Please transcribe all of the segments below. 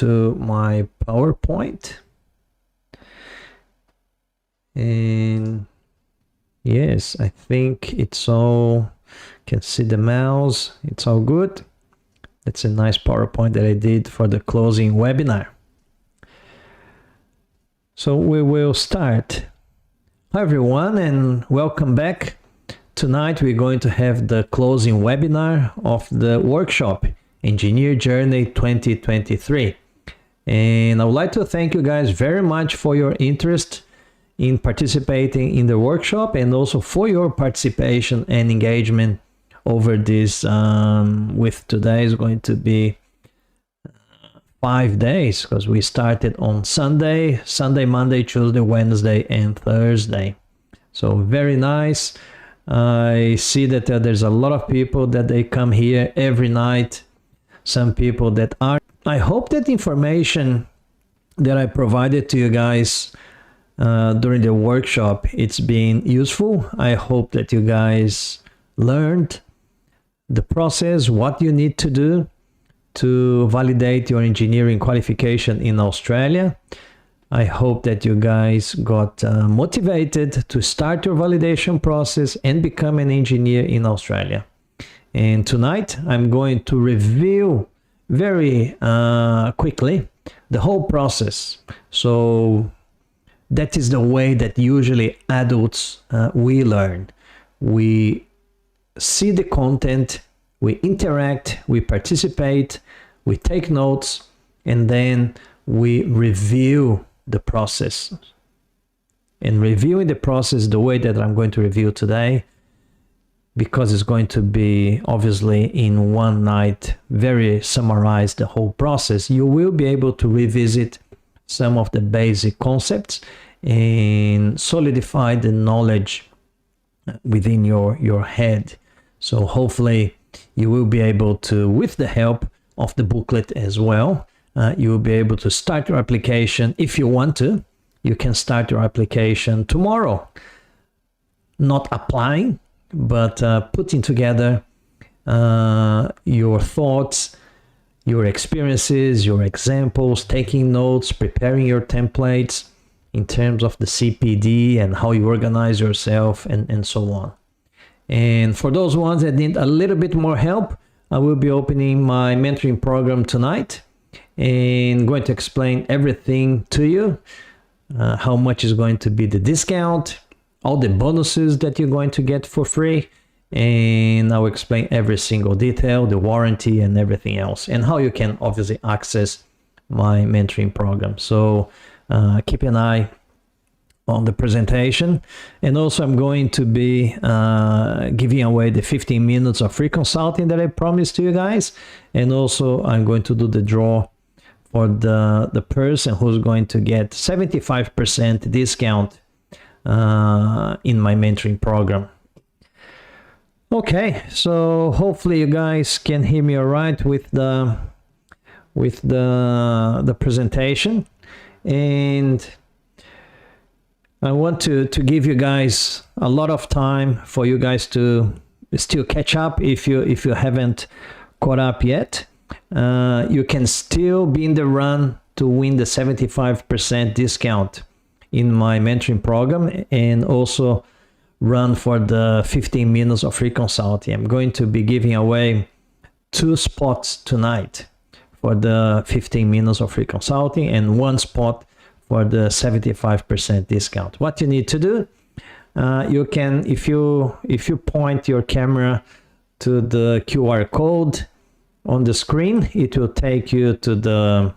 to my PowerPoint. And yes, I think it's all, can see the mouse, it's all good. That's a nice PowerPoint that I did for the closing webinar. So we will start. Hi everyone, and welcome back. Tonight we're going to have the closing webinar of the workshop Engineer Journey 2023. And I would like to thank you guys very much for your interest in participating in the workshop, and also for your participation and engagement over this. With today is going to be 5 days, because we started on Sunday, Monday, Tuesday, Wednesday, and Thursday. So very nice. I see that there's a lot of people that they come here every night. Some people that are. I hope that information that I provided to you guys during the workshop, it's been useful. I hope that you guys learned the process, what you need to do to validate your engineering qualification in Australia. I hope that you guys got motivated to start your validation process and become an engineer in Australia. And tonight I'm going to review very quickly the whole process. So that is the way that usually adults we learn. We see the content, we interact, we participate, we take notes, and then we review the process. And reviewing the process the way that I'm going to review today, because it's going to be obviously in one night, very summarized the whole process, you will be able to revisit some of the basic concepts and solidify the knowledge within your head. So hopefully you will be able to, with the help of the booklet as well, you will be able to start your application. If you want to, you can start your application tomorrow. Not applying, but putting together your thoughts, your experiences, your examples, taking notes, preparing your templates in terms of the CPD and how you organize yourself, and so on. And for those ones that need a little bit more help, I will be opening my mentoring program tonight and going to explain everything to you, how much is going to be the discount, all the bonuses that you're going to get for free, and I'll explain every single detail, the warranty and everything else, and how you can obviously access my mentoring program. So keep an eye on the presentation. And also I'm going to be giving away the 15 minutes of free consulting that I promised to you guys. And also I'm going to do the draw for the person who's going to get 75% discount in my mentoring program. Okay, so hopefully you guys can hear me all right with the presentation. And I want to give you guys a lot of time for you guys to still catch up. If you haven't caught up yet, you can still be in the run to win the 75% discount in my mentoring program, and also run for the 15 minutes of free consulting. I'm going to be giving away 2 spots tonight for the 15 minutes of free consulting, and 1 spot for the 75% discount. What you need to do, you can, if you point your camera to the QR code on the screen, it will take you to the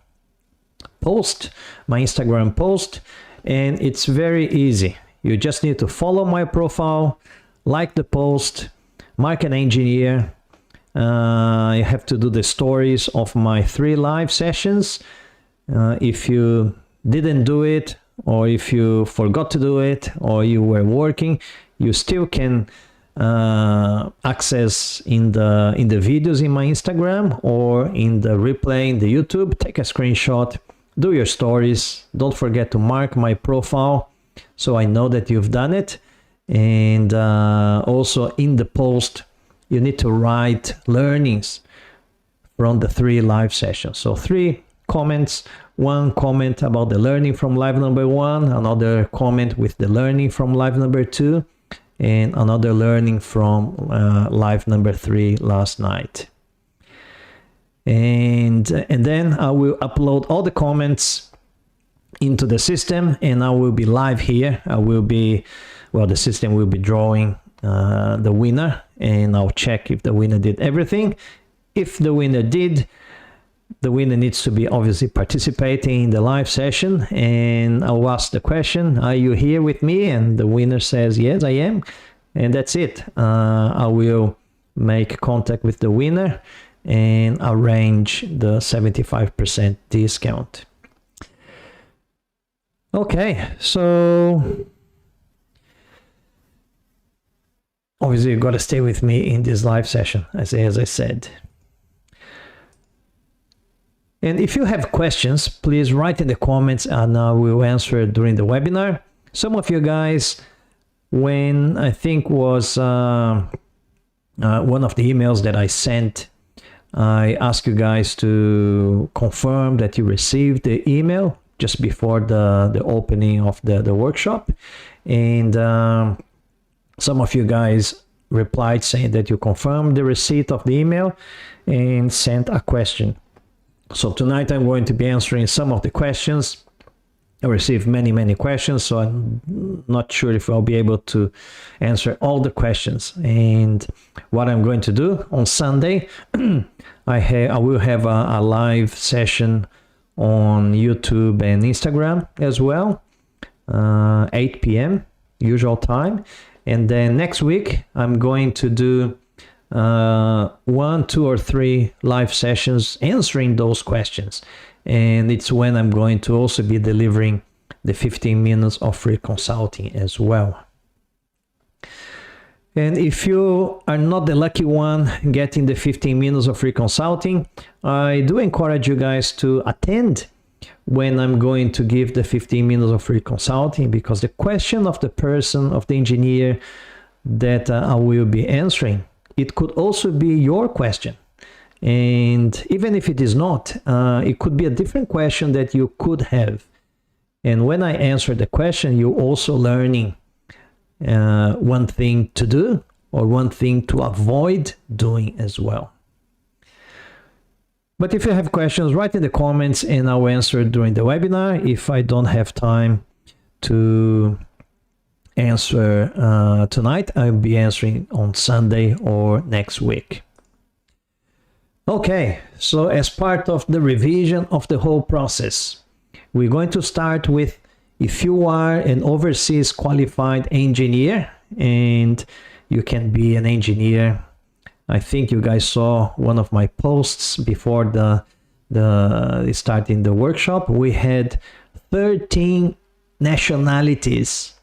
post, my Instagram post, and it's very easy. You just need to follow my profile, like the post, mark an engineer. You have to do the stories of my 3 live sessions. If you didn't do it, or if you forgot to do it, or you were working, you still can access in the videos in my Instagram, or in the replay in the YouTube. Take a screenshot, do your stories. Don't forget to mark my profile so I know that you've done it. And also in the post, you need to write learnings from the 3 live sessions. So 3 comments. One comment about the learning from live number 1, another comment with the learning from live number 2, and another learning from live number 3 last night. And then I will upload all the comments into the system, and I will be live here. The system will be drawing the winner, and I'll check if the winner did everything. If the winner did, the winner needs to be obviously participating in the live session, and I'll ask the question, are you here with me? And the winner says, yes, I am. And that's it. I will make contact with the winner and arrange the 75% discount. Okay, so obviously you got to stay with me in this live session, as I said. And if you have questions, please write in the comments and I will answer during the webinar. Some of you guys, when I think was one of the emails that I sent, I asked you guys to confirm that you received the email just before the opening of the workshop. And some of you guys replied saying that you confirmed the receipt of the email and sent a question. So tonight I'm going to be answering some of the questions. I received many questions, so I'm not sure if I'll be able to answer all the questions. And what I'm going to do on Sunday, I will have a live session on YouTube and Instagram as well, 8 p.m. usual time. And then next week I'm going to do 1, 2, or 3 live sessions answering those questions, and it's when I'm going to also be delivering the 15 minutes of free consulting as well. And if you are not the lucky one getting the 15 minutes of free consulting, I do encourage you guys to attend when I'm going to give the 15 minutes of free consulting, because the question of the person, of the engineer that I will be answering, it could also be your question. And even if it is not, it could be a different question that you could have. And when I answer the question, you're also learning one thing to do or one thing to avoid doing as well. But if you have questions, write in the comments and I'll answer during the webinar. If I don't have time to answer tonight, I'll be answering on Sunday or next week. Okay, so as part of the revision of the whole process, we're going to start with, if you are an overseas qualified engineer and you can be an engineer, I think you guys saw one of my posts before the starting the workshop. We had 13 nationalities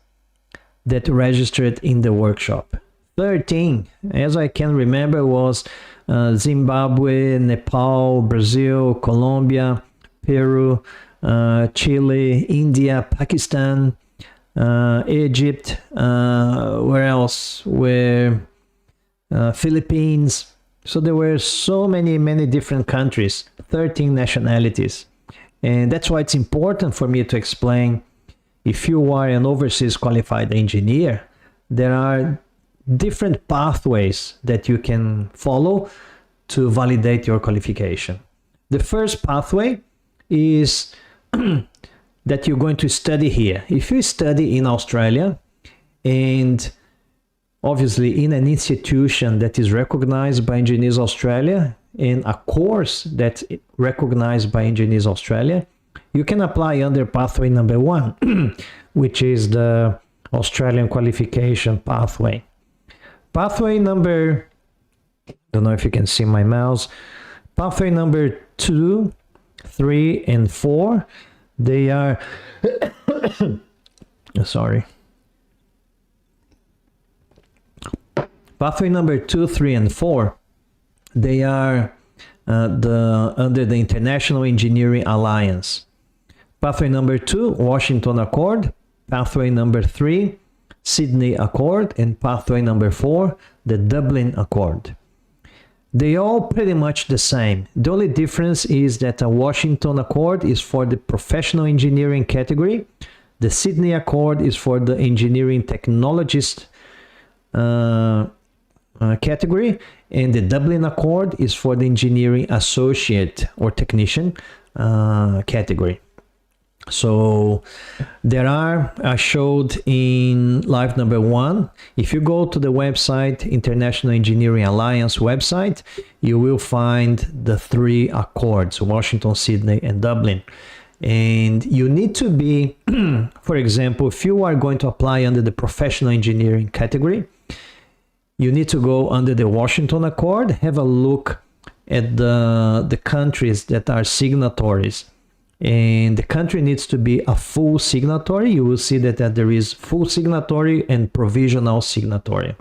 that registered in the workshop. 13, as I can remember, was Zimbabwe, Nepal, Brazil, Colombia, Peru, Chile, India, Pakistan, Egypt, where else? Philippines. So there were so many different countries, 13 nationalities. And that's why it's important for me to explain, if you are an overseas qualified engineer, there are different pathways that you can follow to validate your qualification. The first pathway is that you're going to study here. If you study in Australia, and obviously in an institution that is recognized by Engineers Australia, in a course that's recognized by Engineers Australia, you can apply under pathway number 1, which is the Australian qualification pathway. Pathway number, I don't know if you can see my mouse, pathway number 2, 3, and 4, they are, sorry. Pathway number 2, 3, and 4, they are under the International Engineering Alliance. Pathway number 2, Washington Accord. Pathway number 3, Sydney Accord. And pathway number 4, the Dublin Accord. They all pretty much the same. The only difference is that a Washington Accord is for the professional engineering category. The Sydney Accord is for the engineering technologist category, and the Dublin Accord is for the engineering associate or technician category. So there are, I showed in live number 1, if you go to the website, International Engineering Alliance website, you will find the 3 accords, Washington, Sydney, and Dublin. And you need to be, for example, if you are going to apply under the professional engineering category, you need to go under the Washington Accord, have a look at the countries that are signatories. And the country needs to be a full signatory. You will see that there is full signatory and provisional signatory.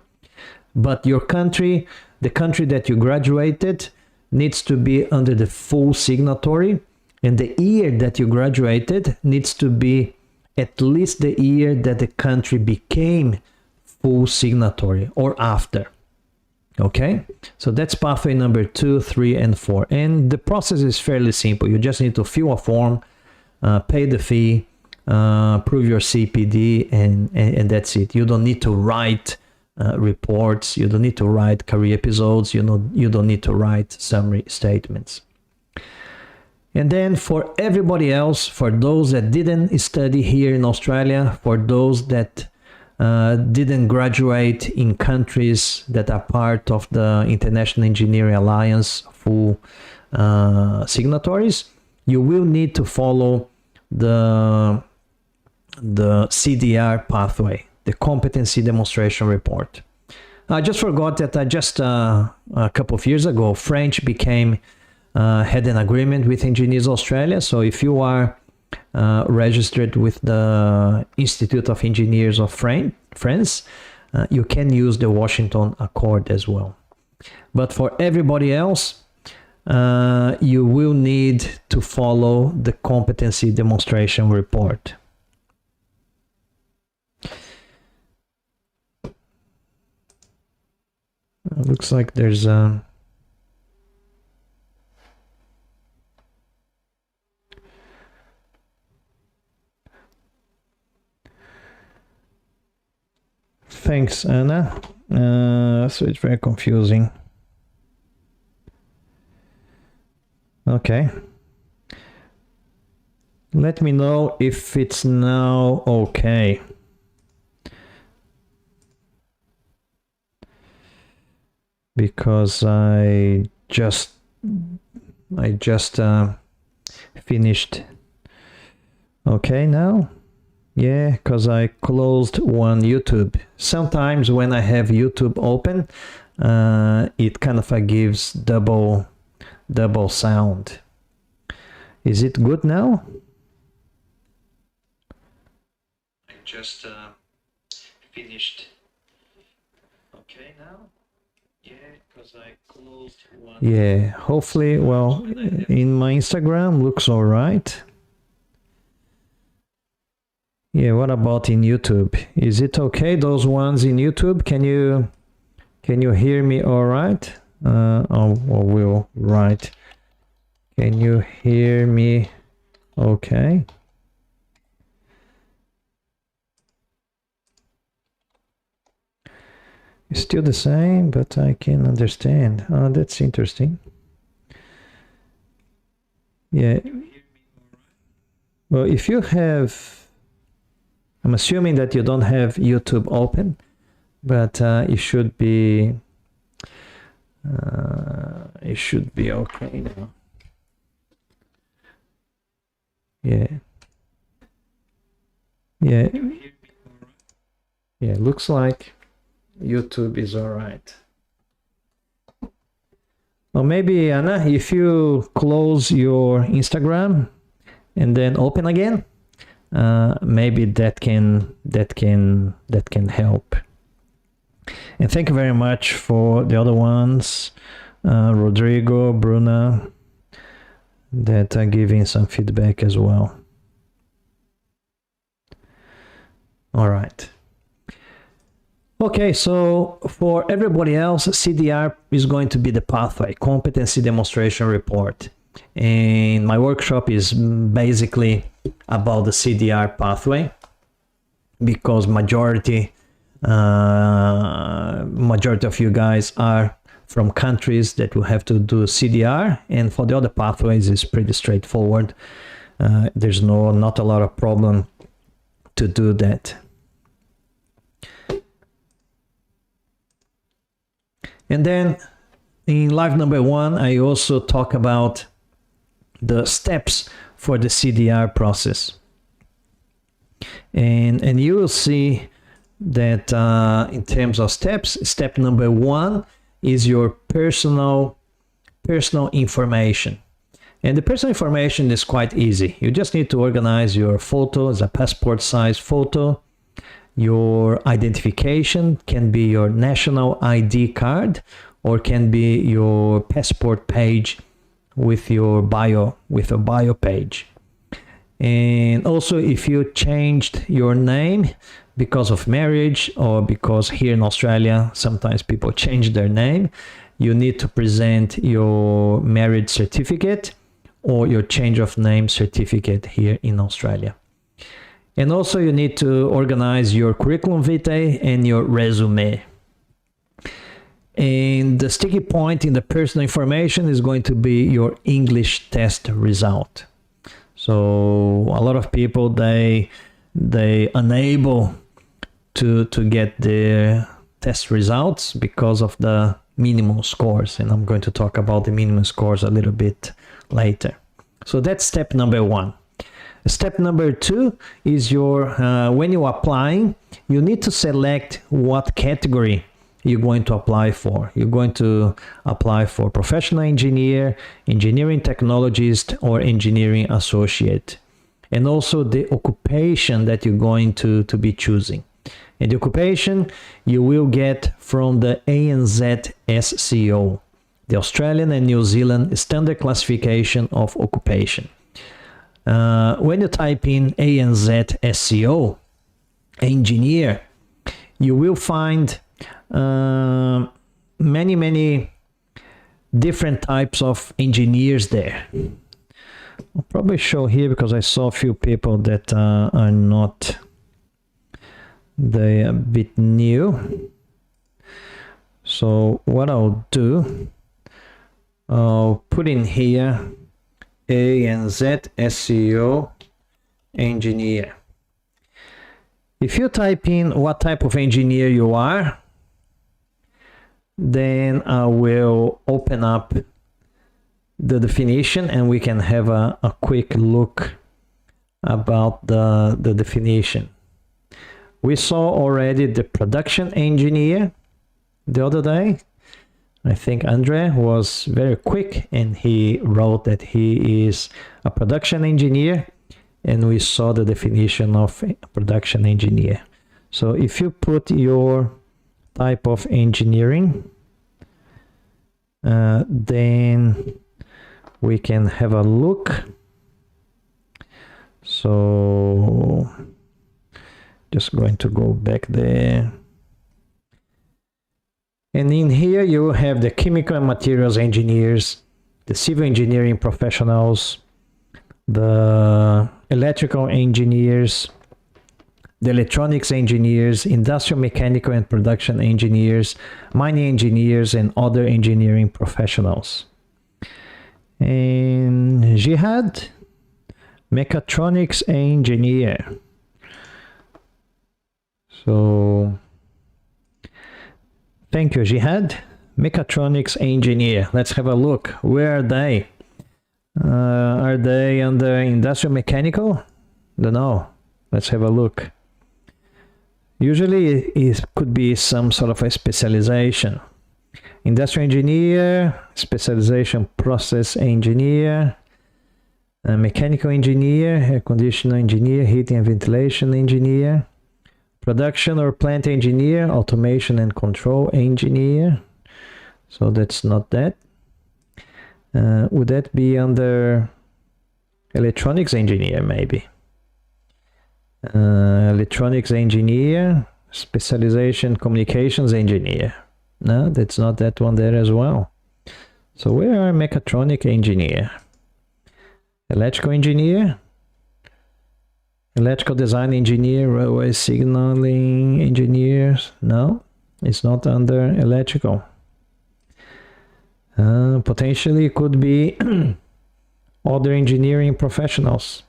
But your country, the country that you graduated, needs to be under the full signatory. And the year that you graduated needs to be at least the year that the country became full signatory or after. Okay, so that's pathway number 2, 3, and 4. And the process is fairly simple. You just need to fill a form, pay the fee, prove your CPD, and that's it. You don't need to write reports. You don't need to write career episodes. You don't need to write summary statements. And then for everybody else, for those that didn't study here in Australia, for those that didn't graduate in countries that are part of the International Engineering Alliance full signatories, you will need to follow the CDR pathway, the Competency Demonstration Report. I just forgot that just a couple of years ago, French had an agreement with Engineers Australia. So if you are registered with the Institute of Engineers of France, you can use the Washington Accord as well. But for everybody else, you will need to follow the Competency Demonstration Report. Looks like there's a Thanks, Anna. So it's very confusing. Okay. Let me know if it's now okay. Because I just finished. Okay now? Yeah, because I closed one YouTube. Sometimes when I have YouTube open, it kind of gives double sound. Is it good now? I just finished. Okay now? Yeah, because I closed one. Yeah, hopefully, well, in my Instagram looks all right. Yeah, what about in YouTube? Is it okay, those ones in YouTube? Can you hear me all right? We'll write. Can you hear me okay? It's still the same, but I can understand. Oh, that's interesting. Yeah. Well, if you have... I'm assuming that you don't have YouTube open, but it should be okay now. Yeah. Looks like YouTube is all right. Or maybe Anna, if you close your Instagram and then open again, maybe that can help. And thank you very much for the other ones, Rodrigo, Bruna, that are giving some feedback as well. All right. Okay, so for everybody else, CDR is going to be the pathway, competency demonstration report. And my workshop is basically about the CDR pathway, because majority of you guys are from countries that will have to do CDR, and for the other pathways it's pretty straightforward. There's not a lot of problem to do that. And then in live number 1, I also talk about the steps for the CDR process. And you will see that in terms of steps, step number 1 is your personal information. And the personal information is quite easy. You just need to organize your photo as a passport size photo. Your identification can be your national ID card, or can be your passport page with your bio, with a bio page. And also, if you changed your name because of marriage, or because here in Australia sometimes people change their name, you need to present your marriage certificate or your change of name certificate here in Australia. And also you need to organize your curriculum vitae and your resume. And the sticky point in the personal information is going to be your English test result. So a lot of people, they unable to get their test results because of the minimum scores, and I'm going to talk about the minimum scores a little bit later. So that's step number 1. Step number 2 is your when you're applying, you need to select what category you're going to apply for. You're going to apply for professional engineer, engineering technologist, or engineering associate. And also the occupation that you're going to be choosing. And the occupation you will get from the ANZ SCO, the Australian and New Zealand Standard Classification of Occupation. When you type in ANZ SCO, engineer, you will find many different types of engineers there. I'll probably show here because I saw a few people that are not, they're a bit new. So what I'll do, I'll put in here ANZ SEO engineer. If you type in what type of engineer you are, then I will open up the definition and we can have a quick look about the definition. We saw already the production engineer the other day. I think Andre was very quick and he wrote that he is a production engineer, and we saw the definition of a production engineer. So if you put your type of engineering, then we can have a look. So just going to go back there. And in here you have the chemical and materials engineers, the civil engineering professionals, the electrical engineers, the electronics engineers, industrial mechanical and production engineers, mining engineers, and other engineering professionals. And Jihad, mechatronics engineer. So thank you, Jihad. Mechatronics engineer. Let's have a look. Where are they? Are they under industrial mechanical? Don't know. Let's have a look. Usually it could be some sort of a specialization. Industrial engineer, specialization process engineer, mechanical engineer, air conditioner engineer, heating and ventilation engineer, production or plant engineer, automation and control engineer. So that's not that. Would that be under electronics engineer maybe? Electronics engineer, Specialization communications engineer. No, that's not that one there as well. So where are mechatronic engineer? Electrical engineer? Electrical design engineer, railway signaling engineers? No, it's not under electrical. Potentially could be other engineering professionals.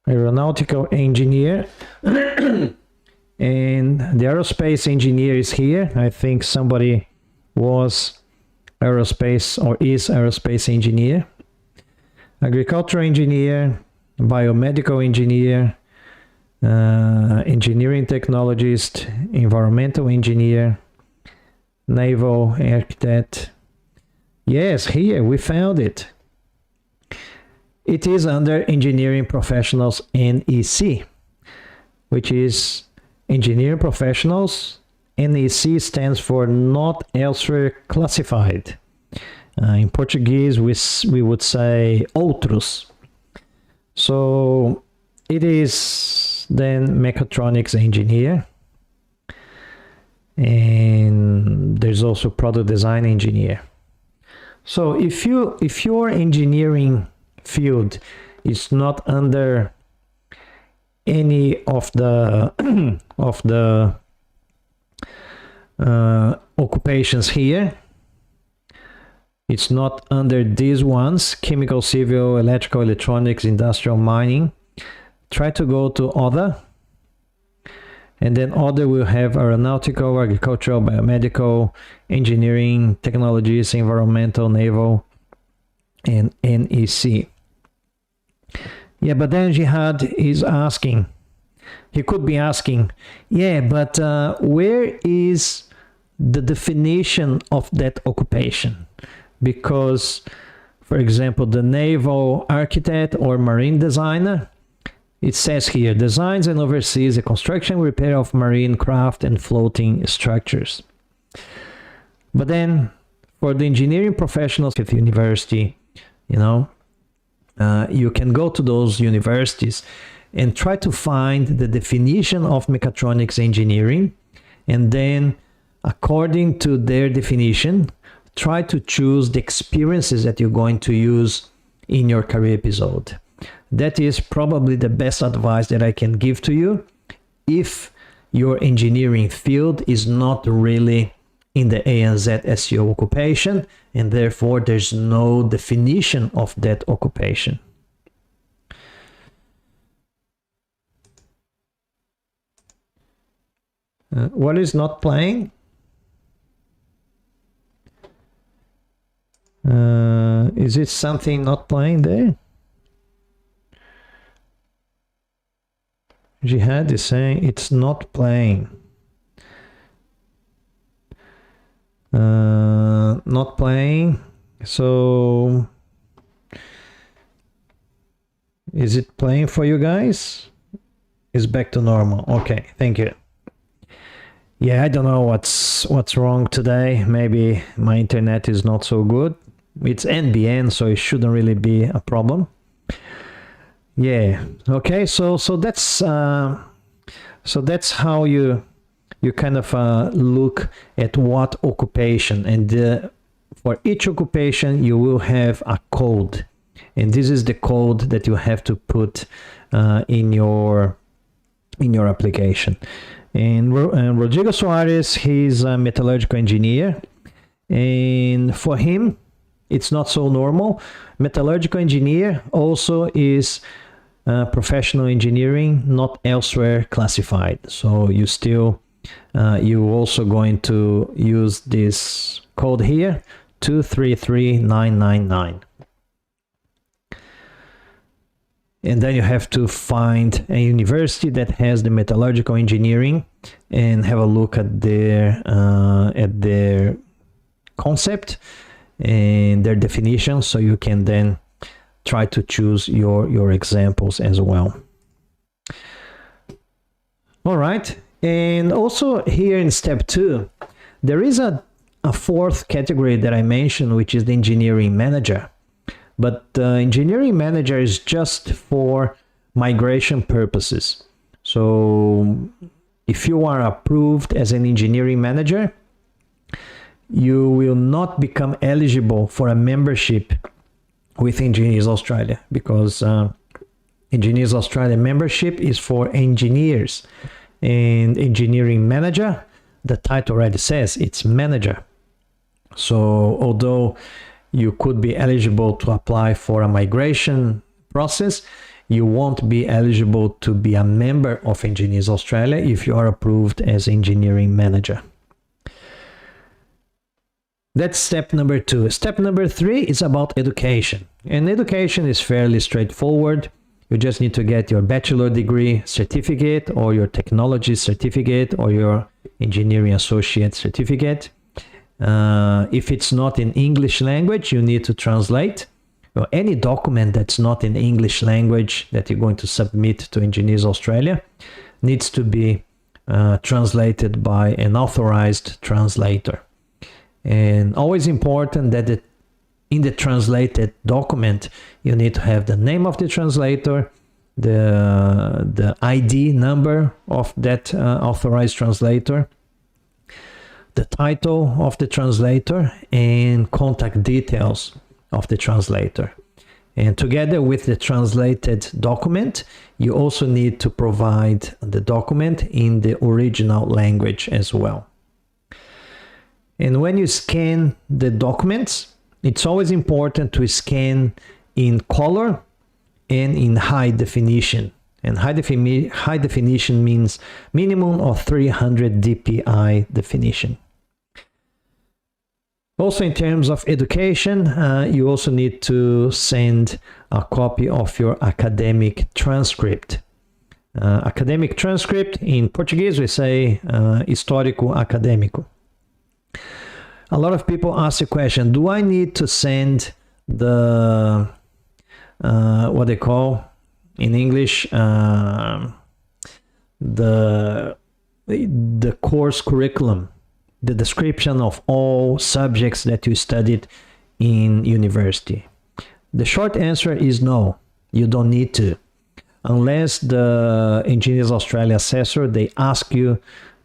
Aeronautical engineer. And the aerospace engineer is here. I think somebody was aerospace or is aerospace engineer. Agricultural engineer, biomedical engineer, engineering technologist, environmental engineer, naval architect. Yes, here we found it. It is under engineering professionals NEC, which is engineering professionals. NEC stands for not elsewhere classified. In Portuguese, we would say outros. So it is then mechatronics engineer. And there's also product design engineer. So if your engineering field is not under any of the occupations here, it's not under these ones: chemical, civil, electrical, electronics, industrial, mining. Try to go to other, and then other will have aeronautical, agricultural, biomedical, engineering, technologies, environmental, naval, and NEC. Yeah, but then Jihad is asking, he could be asking, yeah, but where is the definition of that occupation? Because, for example, the naval architect or marine designer, it says here, designs and oversees the construction and repair of marine craft and floating structures. But then for the engineering professionals at university, you can go to those universities and try to find the definition of mechatronics engineering, and then according to their definition, try to choose the experiences that you're going to use in your career episode. That is probably the best advice that I can give to you if your engineering field is not really in the ANZ SEO occupation, and therefore there's no definition of that occupation. What is not playing? Is it something not playing there? Jihad is saying it's not playing. Not playing. So is it playing for you guys? It's back to normal. Okay, thank you. Yeah, I don't know what's wrong today. Maybe my internet is not so good. It's NBN, so it shouldn't really be a problem. Yeah. Okay. So that's how you kind of look at what occupation, and for each occupation you will have a code, and this is the code that you have to put in your application. And Rodrigo Soares, he's a metallurgical engineer, and for him it's not so normal. Metallurgical engineer also is professional engineering, not elsewhere classified. So you still you also going to use this code here, 233999. And then you have to find a university that has the metallurgical engineering and have a look at their concept and their definition, so you can then try to choose your examples as well. All right, and also here in step 2, there is a fourth category that I mentioned, which is the engineering manager. But the engineering manager is just for migration purposes. So if you are approved as an engineering manager, you will not become eligible for a membership with Engineers Australia, because Engineers Australia membership is for engineers, and engineering manager, the title already says it's manager. So although you could be eligible to apply for a migration process, you won't be eligible to be a member of Engineers Australia if you are approved as engineering manager. That's step number 2. Step number 3 is about education. And education is fairly straightforward. You just need to get your bachelor degree certificate, or your technology certificate, or your engineering associate certificate. If it's not in English language, you need to translate. Any document that's not in English language that you're going to submit to Engineers Australia needs to be translated by an authorized translator. And always important that in the translated document, you need to have the name of the translator, the ID number of that authorized translator, the title of the translator, and contact details of the translator. And together with the translated document, you also need to provide the document in the original language as well. And when you scan the documents, it's always important to scan in color and in high definition. And high definition means minimum of 300 dpi definition. Also, in terms of education, you also need to send a copy of your academic transcript. Academic transcript, in Portuguese we say histórico acadêmico. A lot of people ask the question, do I need to send the, what they call in English, the course curriculum, the description of all subjects that you studied in university? The short answer is no, you don't need to, unless the Engineers Australia assessor, they ask you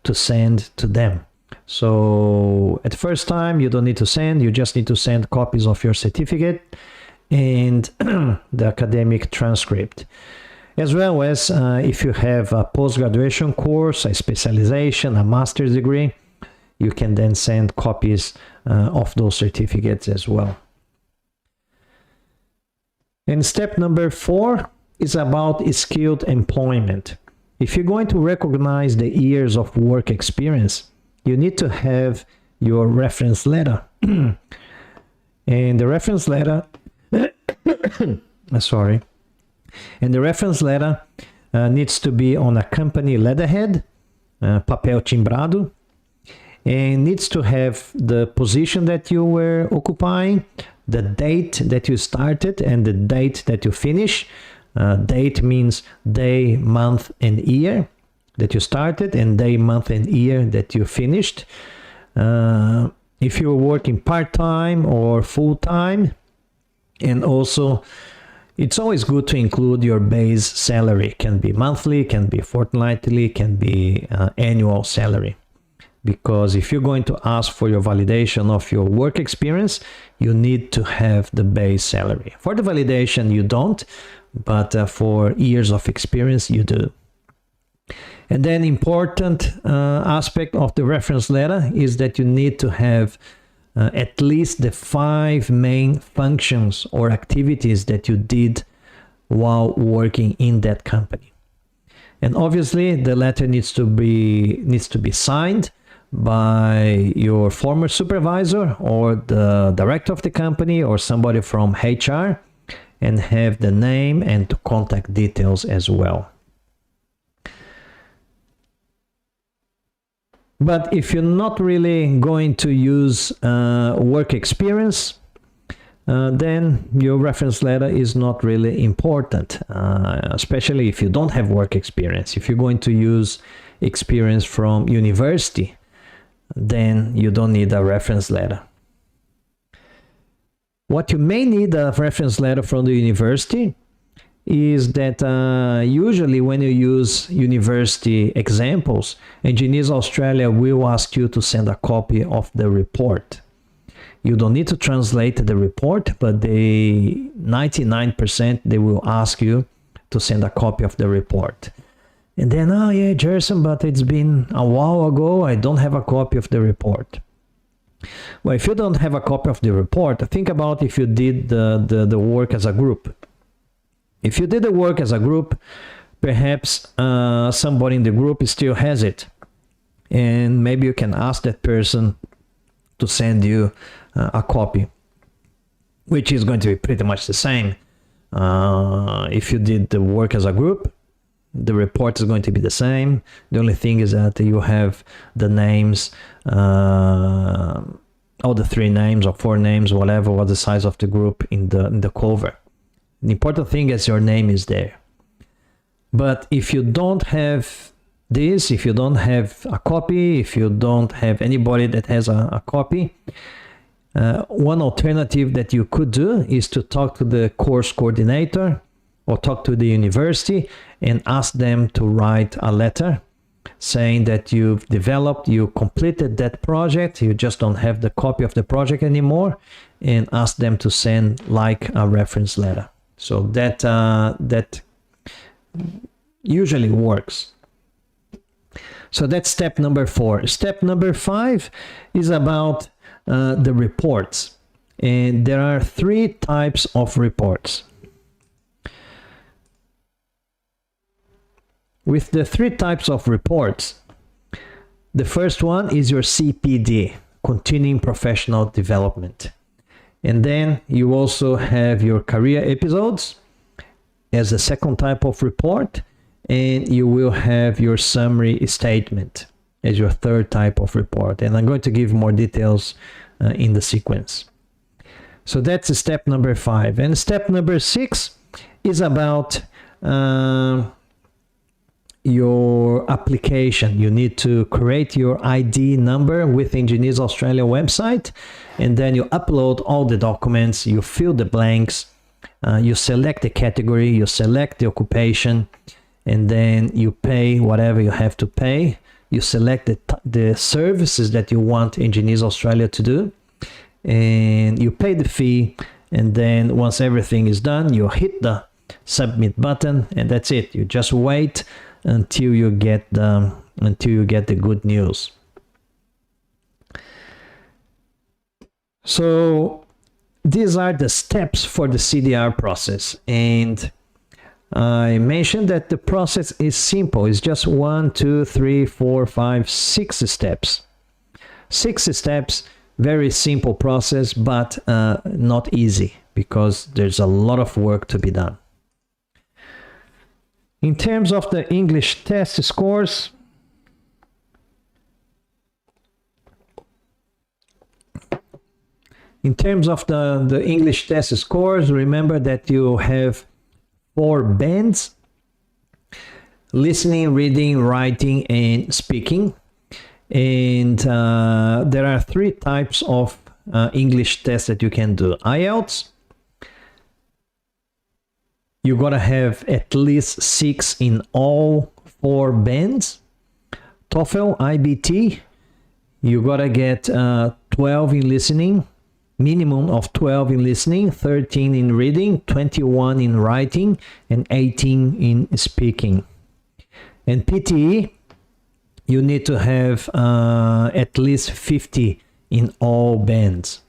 to send to them. So at first time, you don't need to send, you just need to send copies of your certificate and the academic transcript. As well as if you have a post-graduation course, a specialization, a master's degree, you can then send copies of those certificates as well. And step number 4 is about skilled employment. If you're going to recognize the years of work experience, you need to have your reference letter. And the reference letter, sorry, and the reference letter needs to be on a company letterhead, papel timbrado, and needs to have the position that you were occupying, the date that you started, and the date that you finish. Date means day, month, and year that you started, and day, month, and year that you finished. If you're working part-time or full-time, and also it's always good to include your base salary. It can be monthly, can be fortnightly, can be annual salary. Because if you're going to ask for your validation of your work experience, you need to have the base salary. For the validation, you don't, but for years of experience, you do. And then important aspect of the reference letter is that you need to have at least the 5 main functions or activities that you did while working in that company. And obviously the letter needs to be signed by your former supervisor or the director of the company or somebody from HR, and have the name and contact details as well. But if you're not really going to use work experience, then your reference letter is not really important, especially if you don't have work experience. If you're going to use experience from university, then you don't need a reference letter. What you may need a reference letter from the university is that usually when you use university examples, Engineers Australia will ask you to send a copy of the report. You don't need to translate the report, but 99% they will ask you to send a copy of the report. And then, oh yeah, Gerson, but it's been a while ago, I don't have a copy of the report. Well, if you don't have a copy of the report, think about if you did the work as a group. If you did the work as a group, perhaps somebody in the group still has it. And maybe you can ask that person to send you a copy, which is going to be pretty much the same. If you did the work as a group, the report is going to be the same. The only thing is that you have the names, all the 3 names or 4 names, whatever was the size of the group in the cover. The important thing is your name is there. But if you don't have this, if you don't have a copy, if you don't have anybody that has a copy, one alternative that you could do is to talk to the course coordinator or talk to the university and ask them to write a letter saying that you completed that project, you just don't have the copy of the project anymore, and ask them to send like a reference letter. So that usually works. So that's step number 4. Step number 5 is about the reports. And there are 3 types of reports. With the 3 types of reports, the first one is your CPD, Continuing Professional Development. And then you also have your career episodes as a second type of report, and you will have your summary statement as your third type of report. And I'm going to give more details in the sequence. So that's step number 5. And step number 6 is about your application. You need to create your ID number with Engineers Australia website, and then you upload all the documents, you fill the blanks, you select the category, you select the occupation, and then you pay whatever you have to pay. You select the services that you want Engineers Australia to do, and you pay the fee, and then once everything is done, you hit the submit button, and that's it. You just wait until you get the good news. So these are the steps for the CDR process, and I mentioned that the process is simple. It's just 1, 2, 3, 4, 5, 6 steps. 6 steps, very simple process, but not easy because there's a lot of work to be done. In terms of the English test scores, remember that you have 4 bands: listening, reading, writing, and speaking. And there are 3 types of English tests that you can do. IELTS, you gotta have at least 6 in all 4 bands. TOEFL, IBT, you gotta get 12 in listening, minimum of 12 in listening, 13 in reading, 21 in writing, and 18 in speaking. And PTE, you need to have at least 50 in all bands.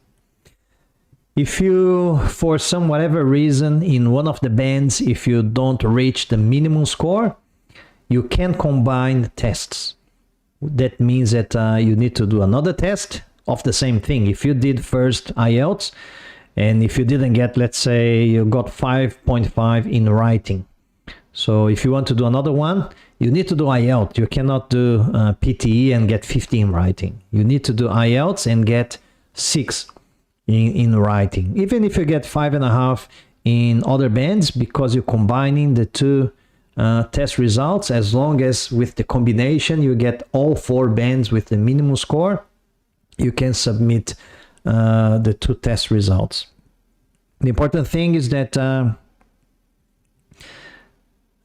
If you, for some whatever reason, in one of the bands, if you don't reach the minimum score, you can combine tests. That means that you need to do another test of the same thing. If you did first IELTS, and if you didn't get, let's say you got 5.5 in writing. So if you want to do another one, you need to do IELTS. You cannot do PTE and get 50 in writing. You need to do IELTS and get 6 in writing. Even if you get 5.5 in other bands, because you're combining the 2 test results, as long as with the combination you get all 4 bands with the minimum score, you can submit the 2 test results. The important thing is that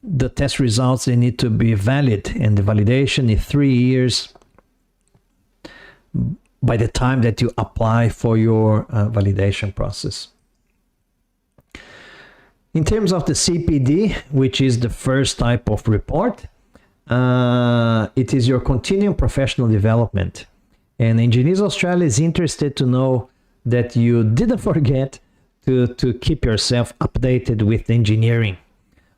the test results, they need to be valid, and the validation is 3 years by the time that you apply for your validation process. In terms of the CPD, which is the first type of report, it is your continuing professional development. And Engineers Australia is interested to know that you didn't forget to keep yourself updated with engineering.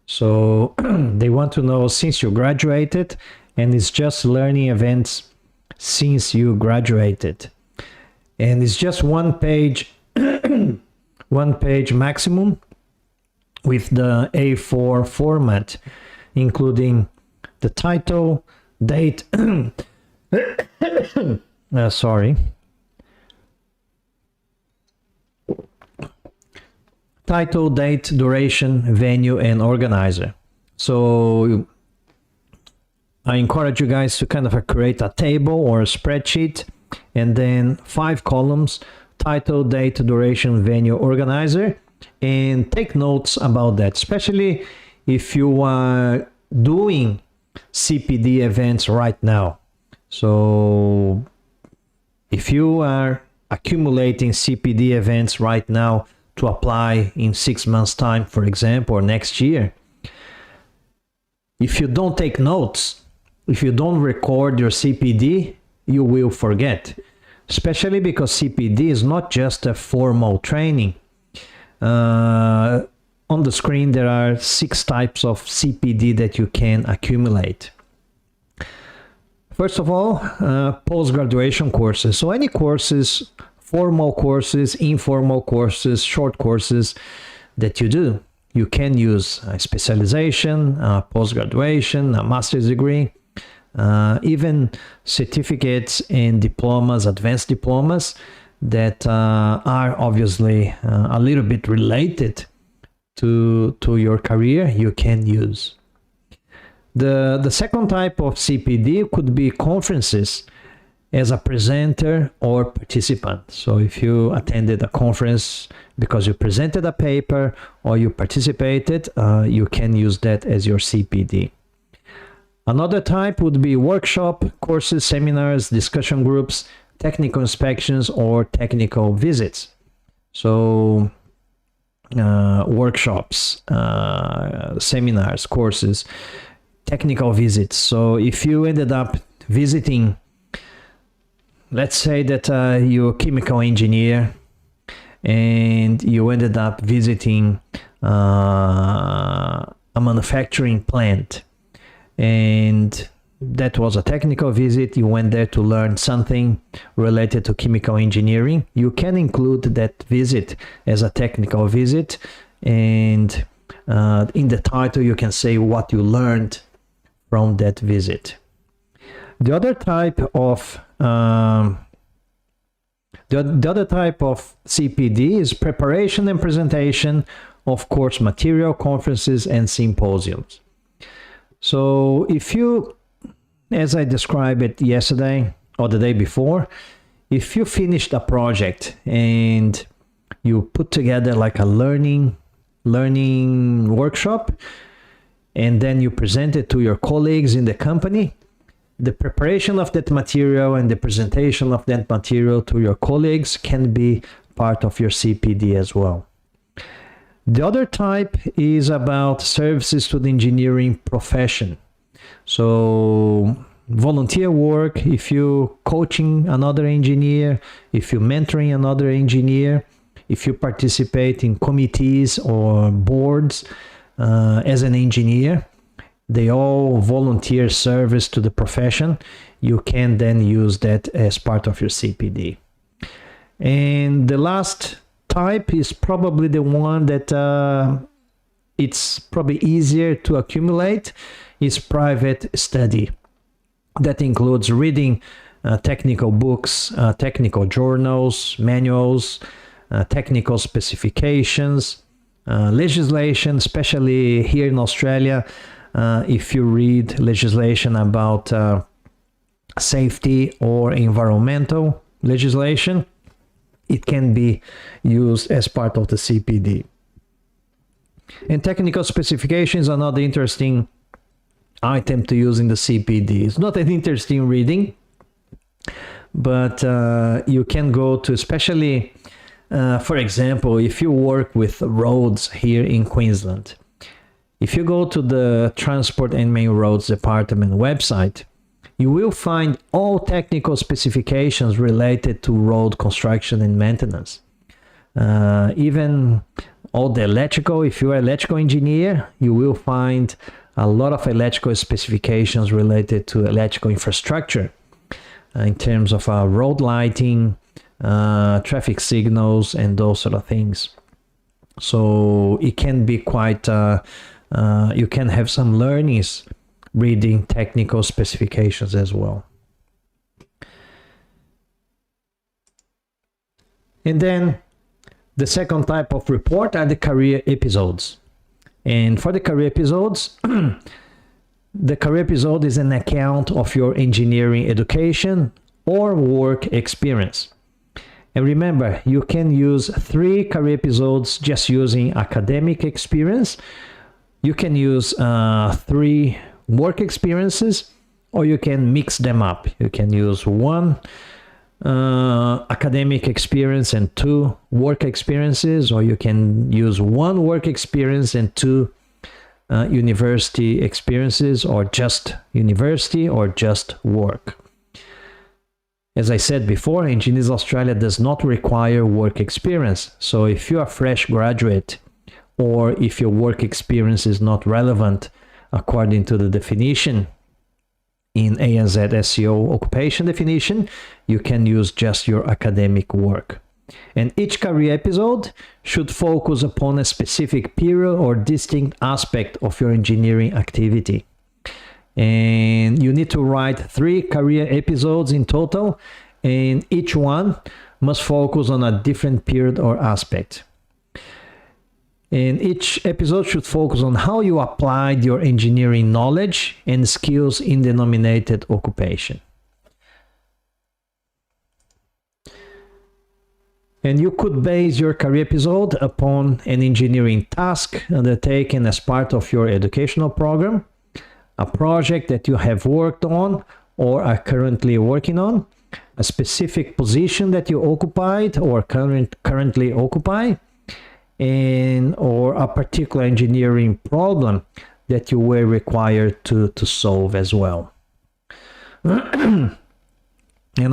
So they want to know since you graduated, and it's just learning events since you graduated. And it's just one page, one page maximum with the A4 format, including the title, date, title, date, duration, venue, and organizer. So I encourage you guys to kind of create a table or a spreadsheet, and then 5 columns: title, date, duration, venue, organizer, and take notes about that, especially if you are doing CPD events right now. So if you are accumulating CPD events right now to apply in 6 months' time, for example, or next year, if you don't take notes, if you don't record your CPD, you will forget, especially because CPD is not just a formal training. On the screen, there are 6 types of CPD that you can accumulate. First of all, post-graduation courses. So any courses, formal courses, informal courses, short courses that you do, you can use a specialization, post-graduation, a master's degree, even certificates and diplomas, advanced diplomas that are obviously a little bit related to your career, you can use. The second type of CPD could be conferences as a presenter or participant. So if you attended a conference because you presented a paper or you participated, you can use that as your CPD. Another type would be workshop, courses, seminars, discussion groups, technical inspections, or technical visits. So workshops, seminars, courses, technical visits. So if you ended up visiting, let's say that you're a chemical engineer and you ended up visiting a manufacturing plant, and that was a technical visit, you went there to learn something related to chemical engineering, you can include that visit as a technical visit, and in the title you can say what you learned from that visit. The other type of CPD is preparation and presentation of course material, conferences, and symposiums. So if you, as I described it yesterday or the day before, if you finished a project and you put together like a learning workshop, and then you present it to your colleagues in the company, the preparation of that material and the presentation of that material to your colleagues can be part of your CPD as well. The other type is about services to the engineering profession. So volunteer work, if you're coaching another engineer, if you're mentoring another engineer, if you participate in committees or boards as an engineer, they all volunteer service to the profession. You can then use that as part of your CPD. And the last type is probably the one that it's probably easier to accumulate, is private study. That includes reading technical books, technical journals, manuals, technical specifications, legislation, especially here in Australia. If you read legislation about safety or environmental legislation, it can be used as part of the CPD. And technical specifications are another interesting item to use in the CPD. It's not an interesting reading, but you can go to, especially, for example, if you work with roads here in Queensland, if you go to the Transport and Main Roads Department website, you will find all technical specifications related to road construction and maintenance. Even all the electrical, if you're an electrical engineer, you will find a lot of electrical specifications related to electrical infrastructure in terms of road lighting, traffic signals, and those sort of things. So it can be quite, you can have some learnings reading technical specifications as well. And then the second type of report are the career episodes. And for the career episodes, the career episode is an account of your engineering education or work experience. And remember, you can use 3 career episodes just using academic experience. You can use 3 work experiences, or you can mix them up. You can use 1 academic experience and 2 work experiences, or you can use 1 work experience and 2 university experiences, or just university or just work. As I said before, Engineers Australia does not require work experience. So if you're a fresh graduate, or if your work experience is not relevant according to the definition in ANZ SEO occupation definition, you can use just your academic work. And each career episode should focus upon a specific period or distinct aspect of your engineering activity. And you need to write 3 career episodes in total, and each one must focus on a different period or aspect. And each episode should focus on how you applied your engineering knowledge and skills in the nominated occupation. And you could base your career episode upon an engineering task undertaken as part of your educational program, a project that you have worked on or are currently working on, a specific position that you occupied or currently occupy, and or a particular engineering problem that you were required to solve as well. And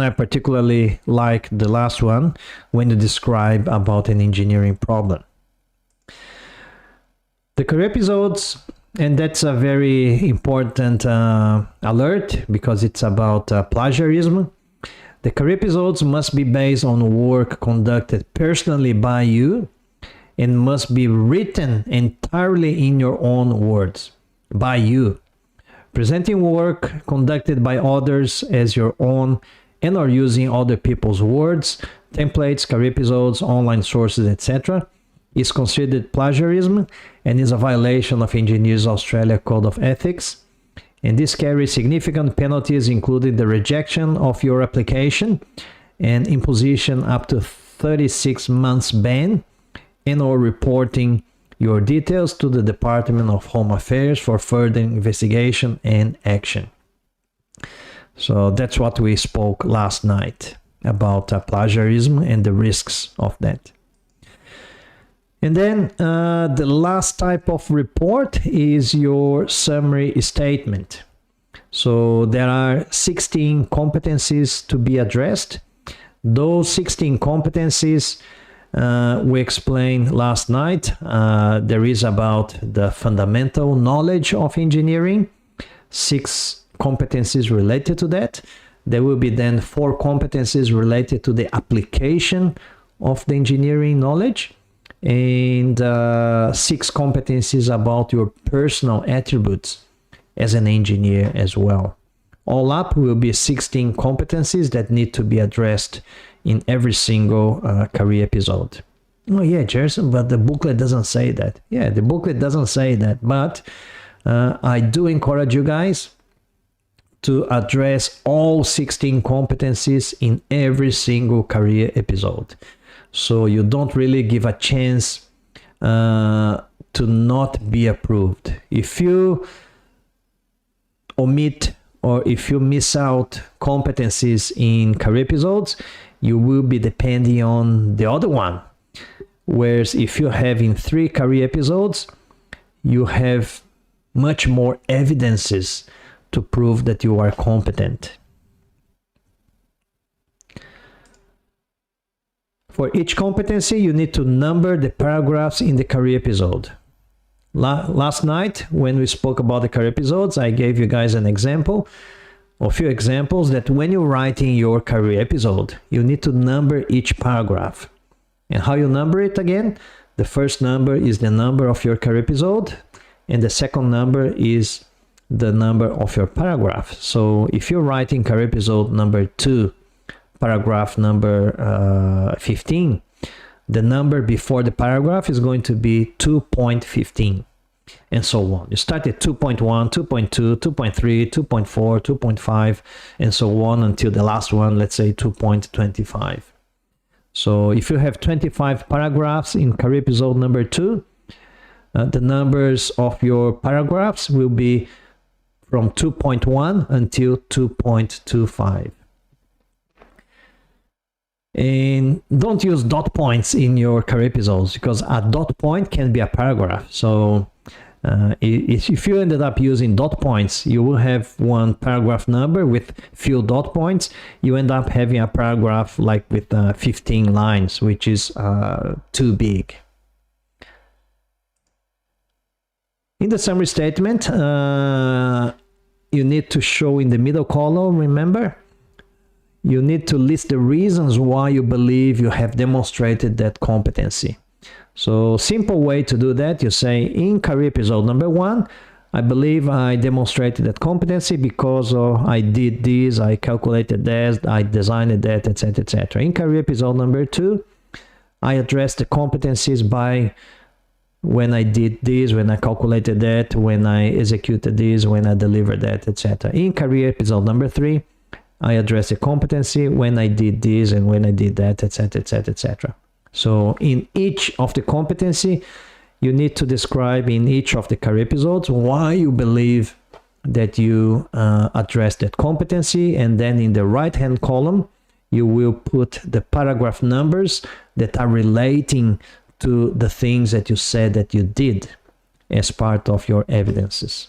I particularly like the last one, when you describe about an engineering problem. The career episodes, and that's a very important alert, because it's about plagiarism. The career episodes must be based on work conducted personally by you, and must be written entirely in your own words, by you. Presenting work conducted by others as your own, and or using other people's words, templates, career episodes, online sources, etc., is considered plagiarism and is a violation of Engineers Australia Code of Ethics. And this carries significant penalties, including the rejection of your application and imposition up to 36 months ban, and or reporting your details to the Department of Home Affairs for further investigation and action. So that's what we spoke last night about plagiarism and the risks of that. And then the last type of report is your summary statement. So there are 16 competencies to be addressed. Those 16 competencies we explained last night. There is about the fundamental knowledge of engineering, 6 competencies related to that. There will be then 4 competencies related to the application of the engineering knowledge, and 6 competencies about your personal attributes as an engineer as well. All up will be 16 competencies that need to be addressed in every single career episode. Oh yeah, Jerson, but the booklet doesn't say that. Yeah, the booklet doesn't say that, but I do encourage you guys to address all 16 competencies in every single career episode. So you don't really give a chance to to not be approved. If you omit or if you miss out competencies in career episodes, you will be depending on the other one. Whereas if you have in 3 career episodes, you have much more evidences to prove that you are competent. For each competency, you need to number the paragraphs in the career episode. Last night, when we spoke about the career episodes, I gave you guys an example, a few examples that when you're writing your career episode, you need to number each paragraph. And how you number it again? The first number is the number of your career episode, and the second number is the number of your paragraph. So if you're writing career episode number 2, paragraph number 15, the number before the paragraph is going to be 2.15, and so on. You start at 2.1, 2.2, 2.3, 2.4, 2.5, and so on until the last one, let's say 2.25. So if you have 25 paragraphs in career episode number 2, the numbers of your paragraphs will be from 2.1 until 2.25. And don't use dot points in your career episodes, because a dot point can be a paragraph. So if you ended up using dot points, you will have one paragraph number with few dot points. You end up having a paragraph like with 15 lines, which is too big. In the summary statement, you need to show in the middle column, remember? You need to list the reasons why you believe you have demonstrated that competency. So simple way to do that, you say in career episode number 1, I believe I demonstrated that competency because I did this, I calculated that, I designed that, etc., etc. In career episode number 2, I addressed the competencies by when I did this, when I calculated that, when I executed this, when I delivered that, etc. In career episode number 3, I address the competency when I did this and when I did that, etc., etc., etc. So in each of the competency, you need to describe in each of the career episodes why you believe that you address that competency, and then in the right-hand column, you will put the paragraph numbers that are relating to the things that you said that you did as part of your evidences.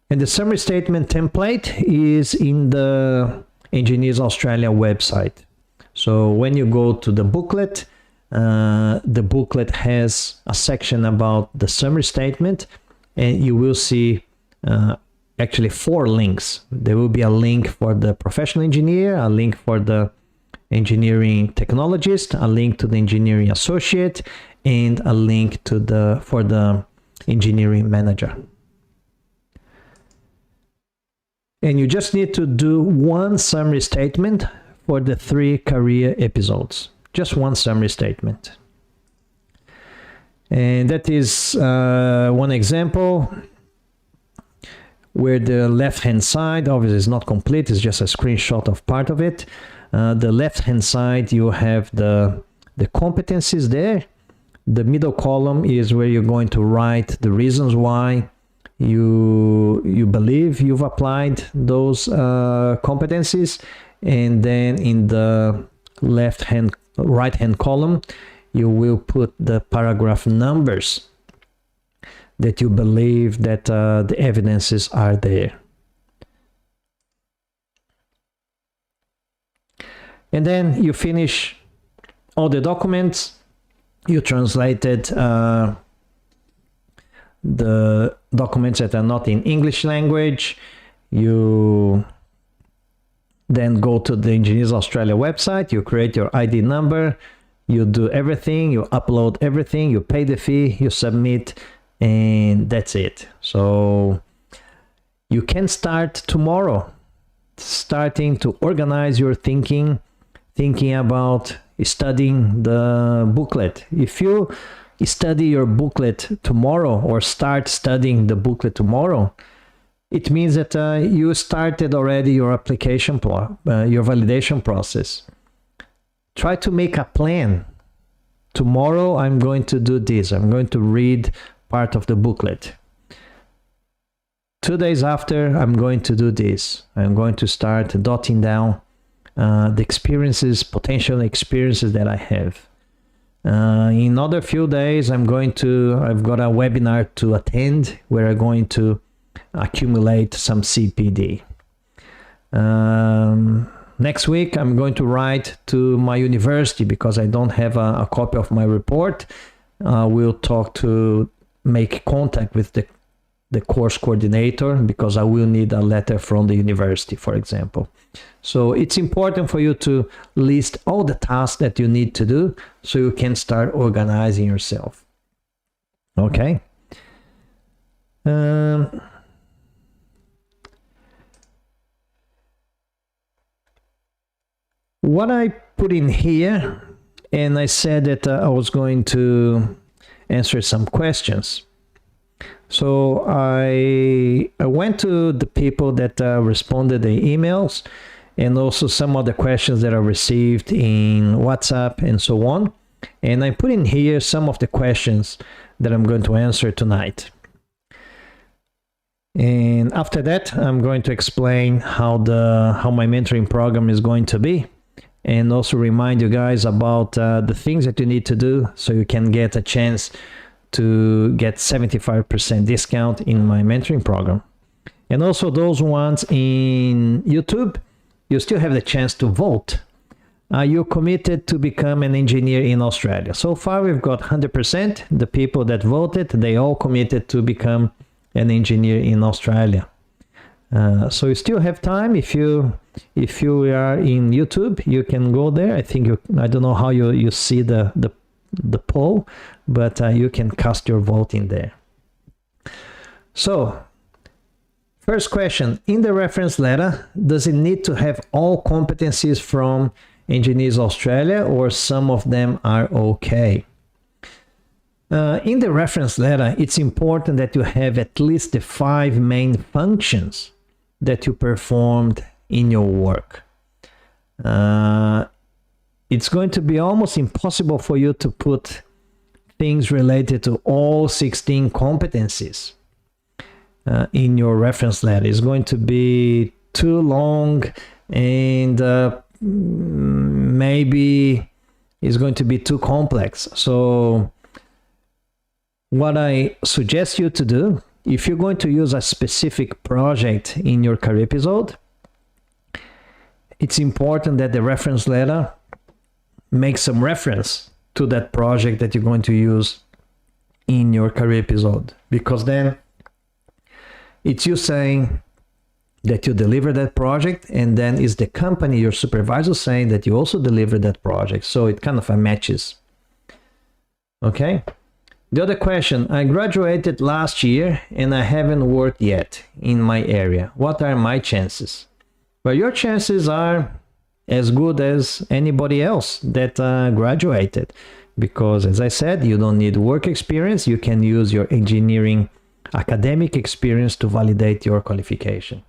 And the summary statement template is in the Engineers Australia website. So when you go to the booklet has a section about the summary statement, and you will see actually 4 links. There will be a link for the professional engineer, a link for the engineering technologist, a link to the engineering associate, and a link to for the engineering manager. And you just need to do one summary statement for the 3 career episodes. Just one summary statement. And that is one example where the left-hand side, obviously is not complete, it's just a screenshot of part of it. The left-hand side, you have the competencies there. The middle column is where you're going to write the reasons why you believe you've applied those competencies, and then in the right-hand column you will put the paragraph numbers that you believe that the evidences are there. And then you finish all the documents. You translated the documents that are not in English language. You then go to the Engineers Australia website, you create your ID number, you do everything, you upload everything, you pay the fee, you submit, and that's it. So you can start tomorrow, starting to organize your thinking about studying the booklet. If you study your booklet tomorrow or start studying the booklet tomorrow, it means that you started already your application, your validation process. Try to make a plan tomorrow I'm going to do this. I'm going to read part of the booklet. 2 days after, I'm going to do this. I'm going to start dotting down the experiences, potential experiences that I have. In another few days, I've got a webinar to attend where I'm going to accumulate some CPD. Next week, I'm going to write to my university because I don't have a copy of my report. We'll make contact with the course coordinator because I will need a letter from the university, for example. So it's important for you to list all the tasks that you need to do so you can start organizing yourself. Okay? What I put in here, and I said that I was going to answer some questions. So I went to the people that responded the emails and also some of the questions that I received in WhatsApp and so on. And I put in here some of the questions that I'm going to answer tonight. And after that, I'm going to explain how my mentoring program is going to be, and also remind you guys about the things that you need to do so you can get a chance to get 75% discount in my mentoring program. And also those ones in YouTube, you still have the chance to vote. Are you committed to become an engineer in Australia? So far we've got 100%. The people that voted, they all committed to become an engineer in Australia. So you still have time. If you are in YouTube, you can go there. I don't know how you see the poll, but you can cast your vote in there. So, first question, in the reference letter, does it need to have all competencies from Engineers Australia or some of them are okay? In the reference letter, it's important that you have at least the 5 main functions that you performed in your work. It's going to be almost impossible for you to put things related to all 16 competencies in your reference letter. It's going to be too long, and maybe it's going to be too complex. So what I suggest you to do, if you're going to use a specific project in your career episode, it's important that the reference letter makes some reference to that project that you're going to use in your career episode, because then it's you saying that you deliver that project, and then is the company, your supervisor, saying that you also delivered that project. So it kind of matches. Okay. The other question, I graduated last year and I haven't worked yet in my area. What are my chances? Well, your chances are as good as anybody else that graduated, because as I said, you don't need work experience. You can use your engineering academic experience to validate your qualification,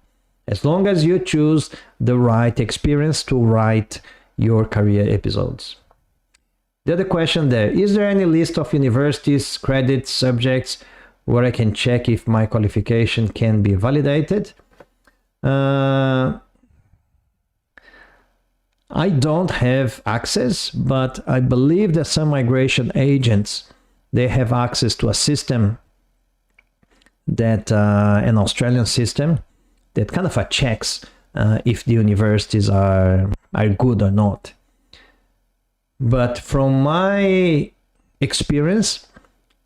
as long as you choose the right experience to write your career episodes. The other question there, is there any list of universities, credits, subjects where I can check if my qualification can be validated? I don't have access, but I believe that some migration agents, they have access to a system that, an Australian system, that kind of checks if the universities are good or not. But from my experience,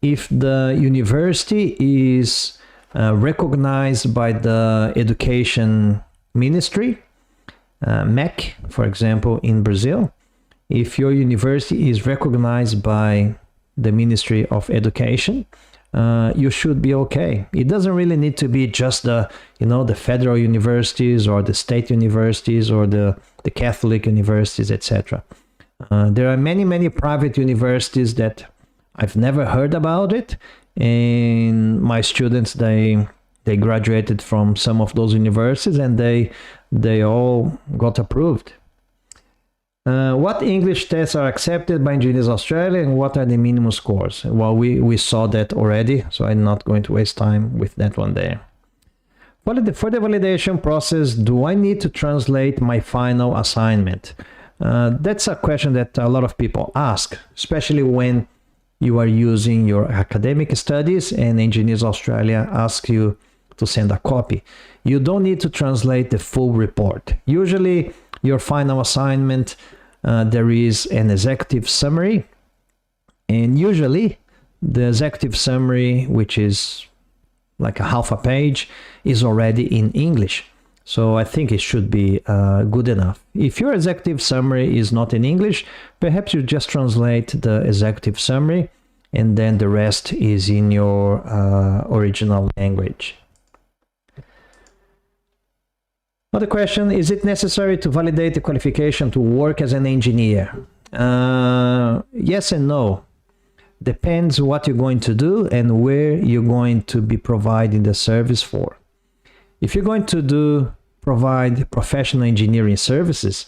if the university is recognized by the education ministry, MEC, for example, in Brazil, if your university is recognized by the Ministry of Education, you should be okay. It doesn't really need to be just the federal universities or the state universities or the Catholic universities, etc. There are many private universities that I've never heard about it, and my students, they graduated from some of those universities and they all got approved. What English tests are accepted by Engineers Australia and what are the minimum scores? Well, we saw that already, so I'm not going to waste time with that one there. For the validation process, do I need to translate my final assignment? That's a question that a lot of people ask, especially when you are using your academic studies and Engineers Australia asks you to send a copy. You don't need to translate the full report. Usually, your final assignment, there is an executive summary, and usually the executive summary, which is like a half a page, is already in English. So I think it should be good enough. If your executive summary is not in English, perhaps you just translate the executive summary and then the rest is in your original language. Another question, is it necessary to validate the qualification to work as an engineer? Yes and no. Depends what you're going to do and where you're going to be providing the service for. If you're going to provide professional engineering services,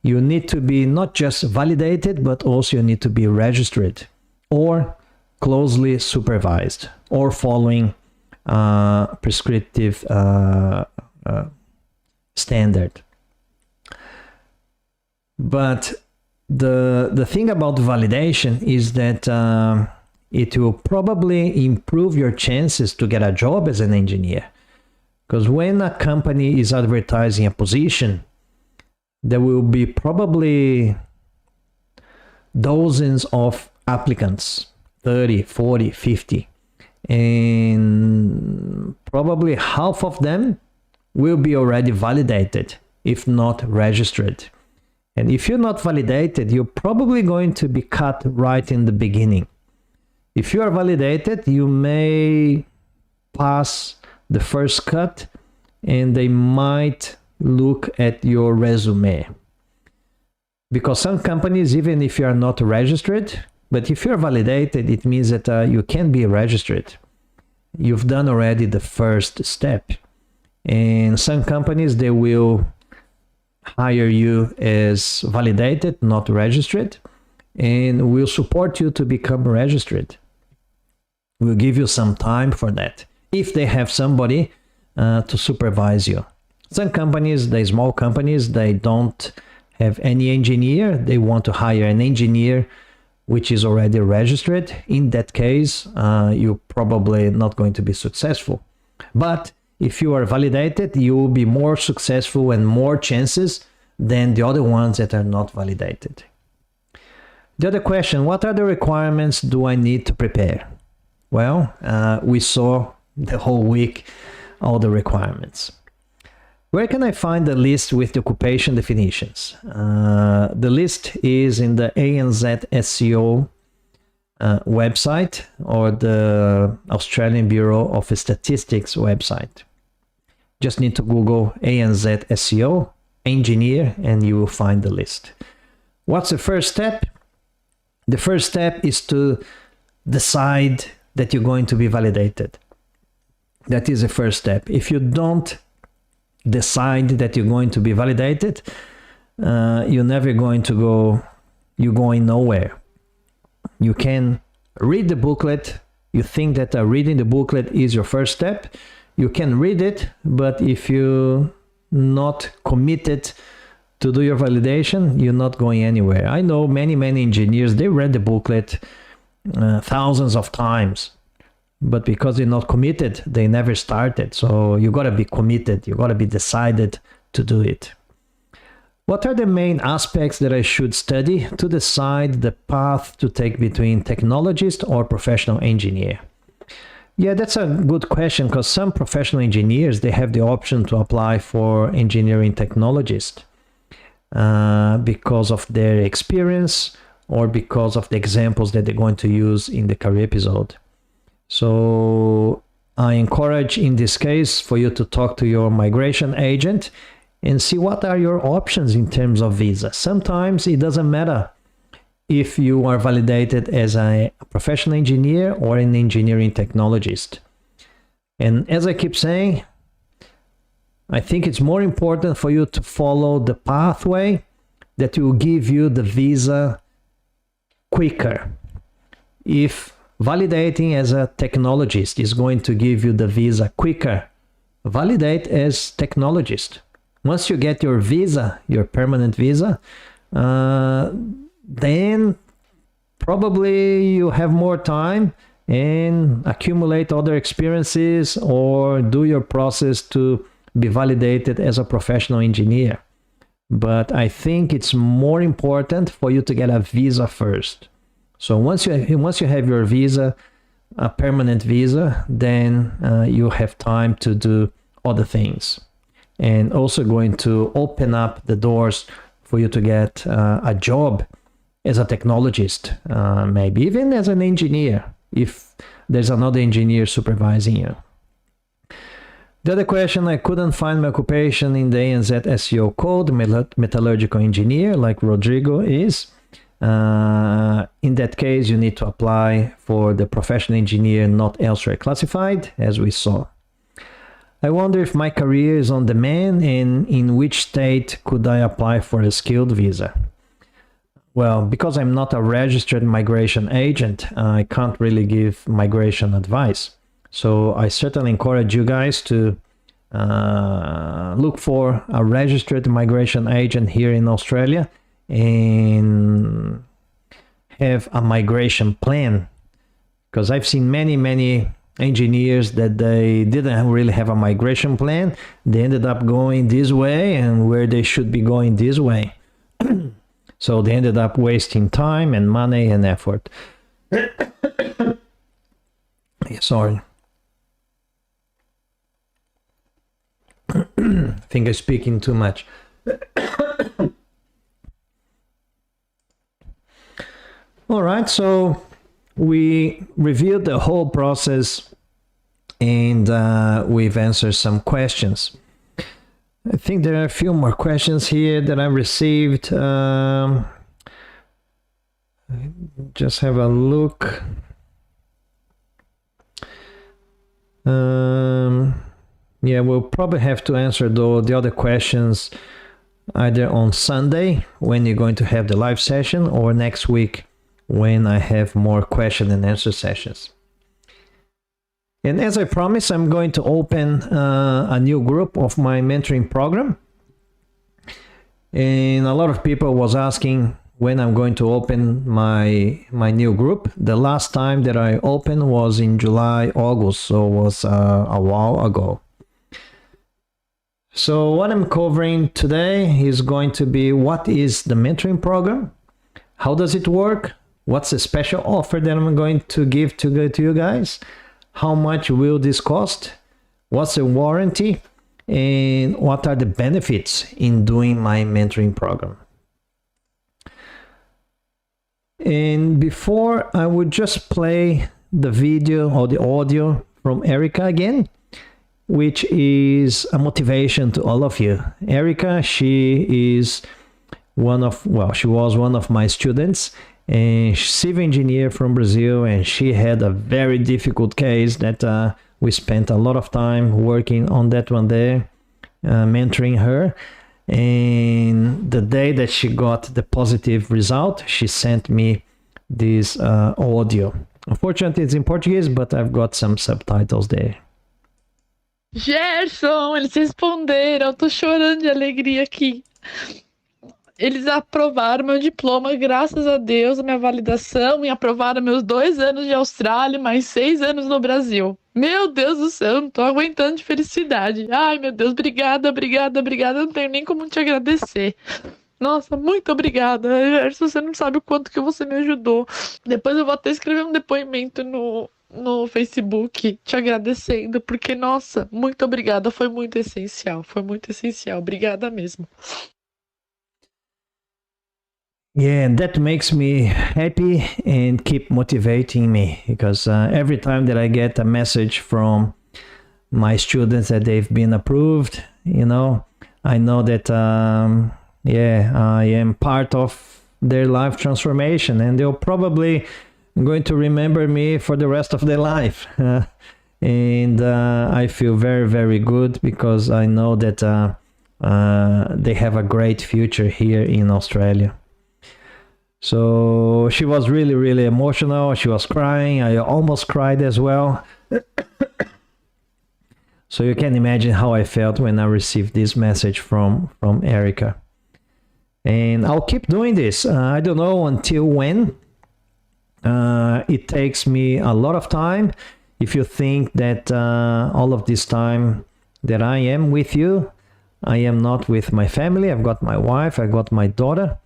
you need to be not just validated, but also you need to be registered or closely supervised or following prescriptive standard. But the thing about validation is that it will probably improve your chances to get a job as an engineer. Because when a company is advertising a position, there will be probably dozens of applicants, 30, 40, 50. And probably half of them will be already validated, if not registered. And if you're not validated, you're probably going to be cut right in the beginning. If you are validated, you may pass the first cut and they might look at your resume. Because some companies, even if you are not registered, but if you're validated, it means that you can be registered. You've done already the first step. And some companies, they will hire you as validated, not registered, and will support you to become registered. We'll give you some time for that, if they have somebody to supervise you. Some companies, the small companies, they don't have any engineer. They want to hire an engineer which is already registered. In that case, you're probably not going to be successful. But if you are validated, you will be more successful and more chances than the other ones that are not validated. The other question, what are the requirements do I need to prepare? Well, we saw the whole week all the requirements. Where can I find the list with the occupation definitions? The list is in the ANZ SEO website or the Australian Bureau of Statistics website. Just need to Google ANZ SEO engineer and you will find the list. What's the first step? The first step is to decide that you're going to be validated. That is the first step. If you don't decide that you're going to be validated, you're never going to go, you're going nowhere. You can read the booklet. You think that reading the booklet is your first step. You can read it, but if you're not committed to do your validation, you're not going anywhere. I know many engineers, they read the booklet thousands of times, but because they're not committed, they never started. So you got to be committed. You got to be decided to do it. What are the main aspects that I should study to decide the path to take between technologist or professional engineer? Yeah, that's a good question, because some professional engineers, they have the option to apply for engineering technologist because of their experience or because of the examples that they're going to use in the career episode. So I encourage in this case for you to talk to your migration agent and see what are your options in terms of visa. Sometimes it doesn't matter if you are validated as a professional engineer or an engineering technologist. And as I keep saying, I think it's more important for you to follow the pathway that will give you the visa quicker. If validating as a technologist is going to give you the visa quicker, validate as technologist. Once you get your visa, your permanent visa, then probably you have more time and accumulate other experiences or do your process to be validated as a professional engineer. But I think it's more important for you to get a visa first. So once you have your visa, a permanent visa, then you have time to do other things, and also going to open up the doors for you to get a job as a technologist, maybe even as an engineer, if there's another engineer supervising you. The other question, I couldn't find my occupation in the ANZ SEO code, metallurgical engineer, like Rodrigo is. In that case, you need to apply for the professional engineer not elsewhere classified, as we saw. I wonder if my career is on demand and in which state could I apply for a skilled visa. Well, because I'm not a registered migration agent, I can't really give migration advice. So I certainly encourage you guys to look for a registered migration agent here in Australia and have a migration plan. Because I've seen many engineers that they didn't really have a migration plan. They ended up going this way and where they should be going this way. So they ended up wasting time and money and effort. Sorry. I think I'm speaking too much. All right, so we reviewed the whole process and we've answered some questions. I think there are a few more questions here that I received. Just have a look. Yeah, we'll probably have to answer the other questions either on Sunday when you're going to have the live session or next week when I have more question and answer sessions. And as I promised, I'm going to open a new group of my mentoring program. And a lot of people was asking when I'm going to open my new group. The last time that I opened was in July, August, so it was a while ago. So what I'm covering today is going to be what is the mentoring program, how does it work, what's the special offer that I'm going to give to you guys, how much will this cost, what's the warranty, and what are the benefits in doing my mentoring program. And before, I would just play the video or the audio from Erica again, which is a motivation to all of you. Erica, she is she was one of my students, and civil engineer from Brazil, and she had a very difficult case that we spent a lot of time working on that one there, mentoring her. And the day that she got the positive result, she sent me this audio. Unfortunately, it's in Portuguese, but I've got some subtitles there. Gerson, eles responderam, eu tô chorando de alegria aqui. Eles aprovaram meu diploma, graças a Deus, a minha validação, e aprovaram meus 2 anos de Austrália, mais 6 anos no Brasil. Meu Deus do céu, não tô aguentando de felicidade. Ai, meu Deus, obrigada, eu não tenho nem como te agradecer. Nossa, muito obrigada, Gerson, você não sabe o quanto que você me ajudou. Depois eu vou até escrever um depoimento no Facebook te agradecendo, porque, nossa, muito obrigada, foi muito essencial, obrigada mesmo. Yeah, and that makes me happy and keep motivating me, because every time that I get a message from my students that they've been approved, I know that I am part of their life transformation, and they'll probably going to remember me for the rest of their life. And I feel very, very good, because I know that they have a great future here in Australia. So she was really, really emotional. She was crying. I almost cried as well. So you can imagine how I felt when I received this message from Erica. And I'll keep doing this. I don't know until when. It takes me a lot of time. If you think that all of this time that I am with you, I am not with my family. I've got my wife. I got my daughter.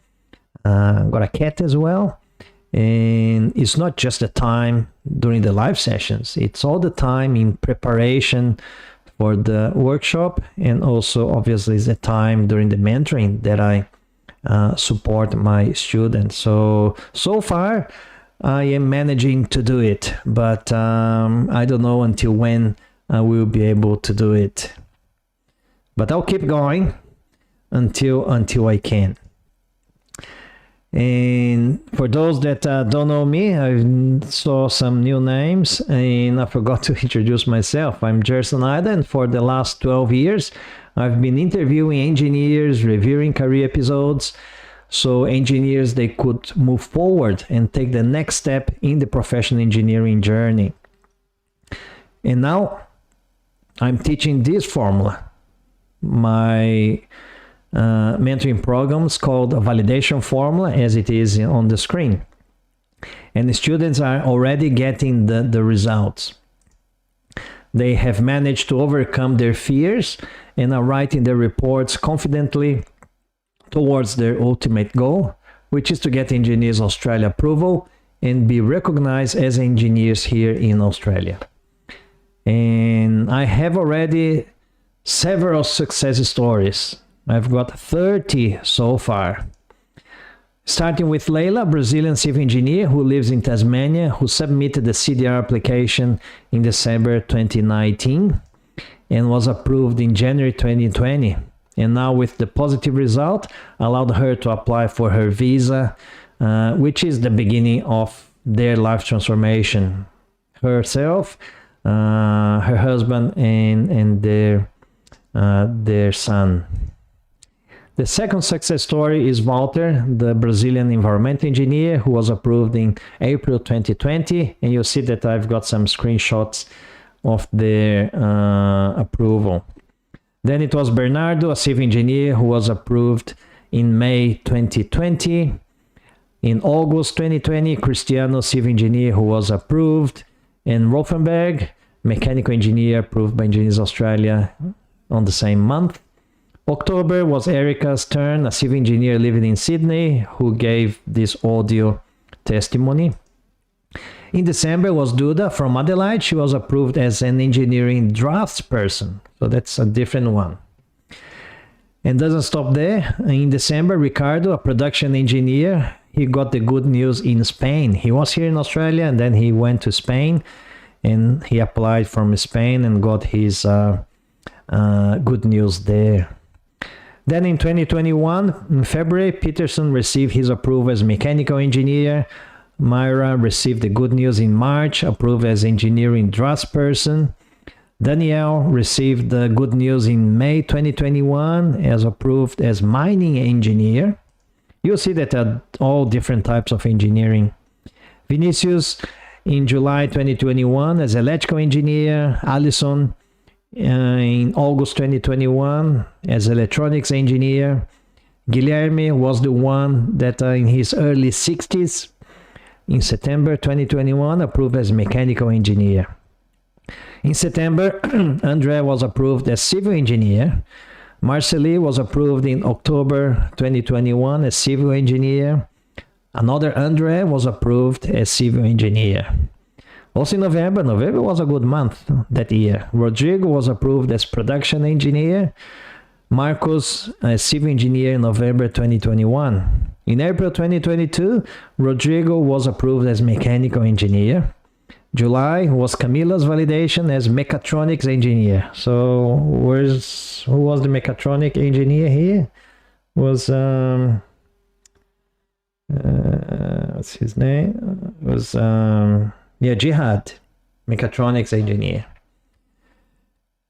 I've got a cat as well. And it's not just the time during the live sessions. It's all the time in preparation for the workshop, and also obviously the time during the mentoring that I support my students. So far I am managing to do it, but I don't know until when I will be able to do it. But I'll keep going until I can. And for those that don't know me, I saw some new names and I forgot to introduce myself. I'm Gerson Ida, and for the last 12 years, I've been interviewing engineers, reviewing career episodes, so engineers, they could move forward and take the next step in the professional engineering journey. And now I'm teaching this formula. My mentoring programs called a validation formula, as it is on the screen. And the students are already getting the results. They have managed to overcome their fears and are writing their reports confidently towards their ultimate goal, which is to get Engineers Australia approval and be recognized as engineers here in Australia. And I have already several success stories. I've got 30 so far. Starting with Leila, Brazilian civil engineer who lives in Tasmania, who submitted the CDR application in December 2019 and was approved in January 2020. And now with the positive result, allowed her to apply for her visa, which is the beginning of their life transformation. Herself, her husband, and their son. The second success story is Walter, the Brazilian environmental engineer who was approved in April 2020. And you'll see that I've got some screenshots of their approval. Then it was Bernardo, a civil engineer who was approved in May 2020. In August 2020, Cristiano, civil engineer who was approved. And Rothenberg, mechanical engineer approved by Engineers Australia on the same month. October was Erica's turn, a civil engineer living in Sydney who gave this audio testimony. In December was Duda from Adelaide. She was approved as an engineering draftsperson. So that's a different one. And doesn't stop there. In December, Ricardo, a production engineer, he got the good news in Spain. He was here in Australia and then he went to Spain and he applied from Spain and got his good news there. Then in 2021, in February, Peterson received his approval as mechanical engineer. Myra received the good news in March, approved as engineering draftsperson. Danielle received the good news in May 2021 as approved as mining engineer. You'll see that all different types of engineering. Vinicius in July 2021 as electrical engineer. Alison in August 2021 as electronics engineer. Guilherme was the one that in his early 60s in September 2021 approved as mechanical engineer. In September, André was approved as civil engineer. Marceli was approved in October 2021 as civil engineer. Another André was approved as civil engineer. Also in November was a good month that year. Rodrigo was approved as production engineer. Marcos as civil engineer in November 2021. In April 2022, Rodrigo was approved as mechanical engineer. July was Camila's validation as mechatronics engineer. So who was the mechatronic engineer here? Was what's his name? Was Jihad, mechatronics engineer.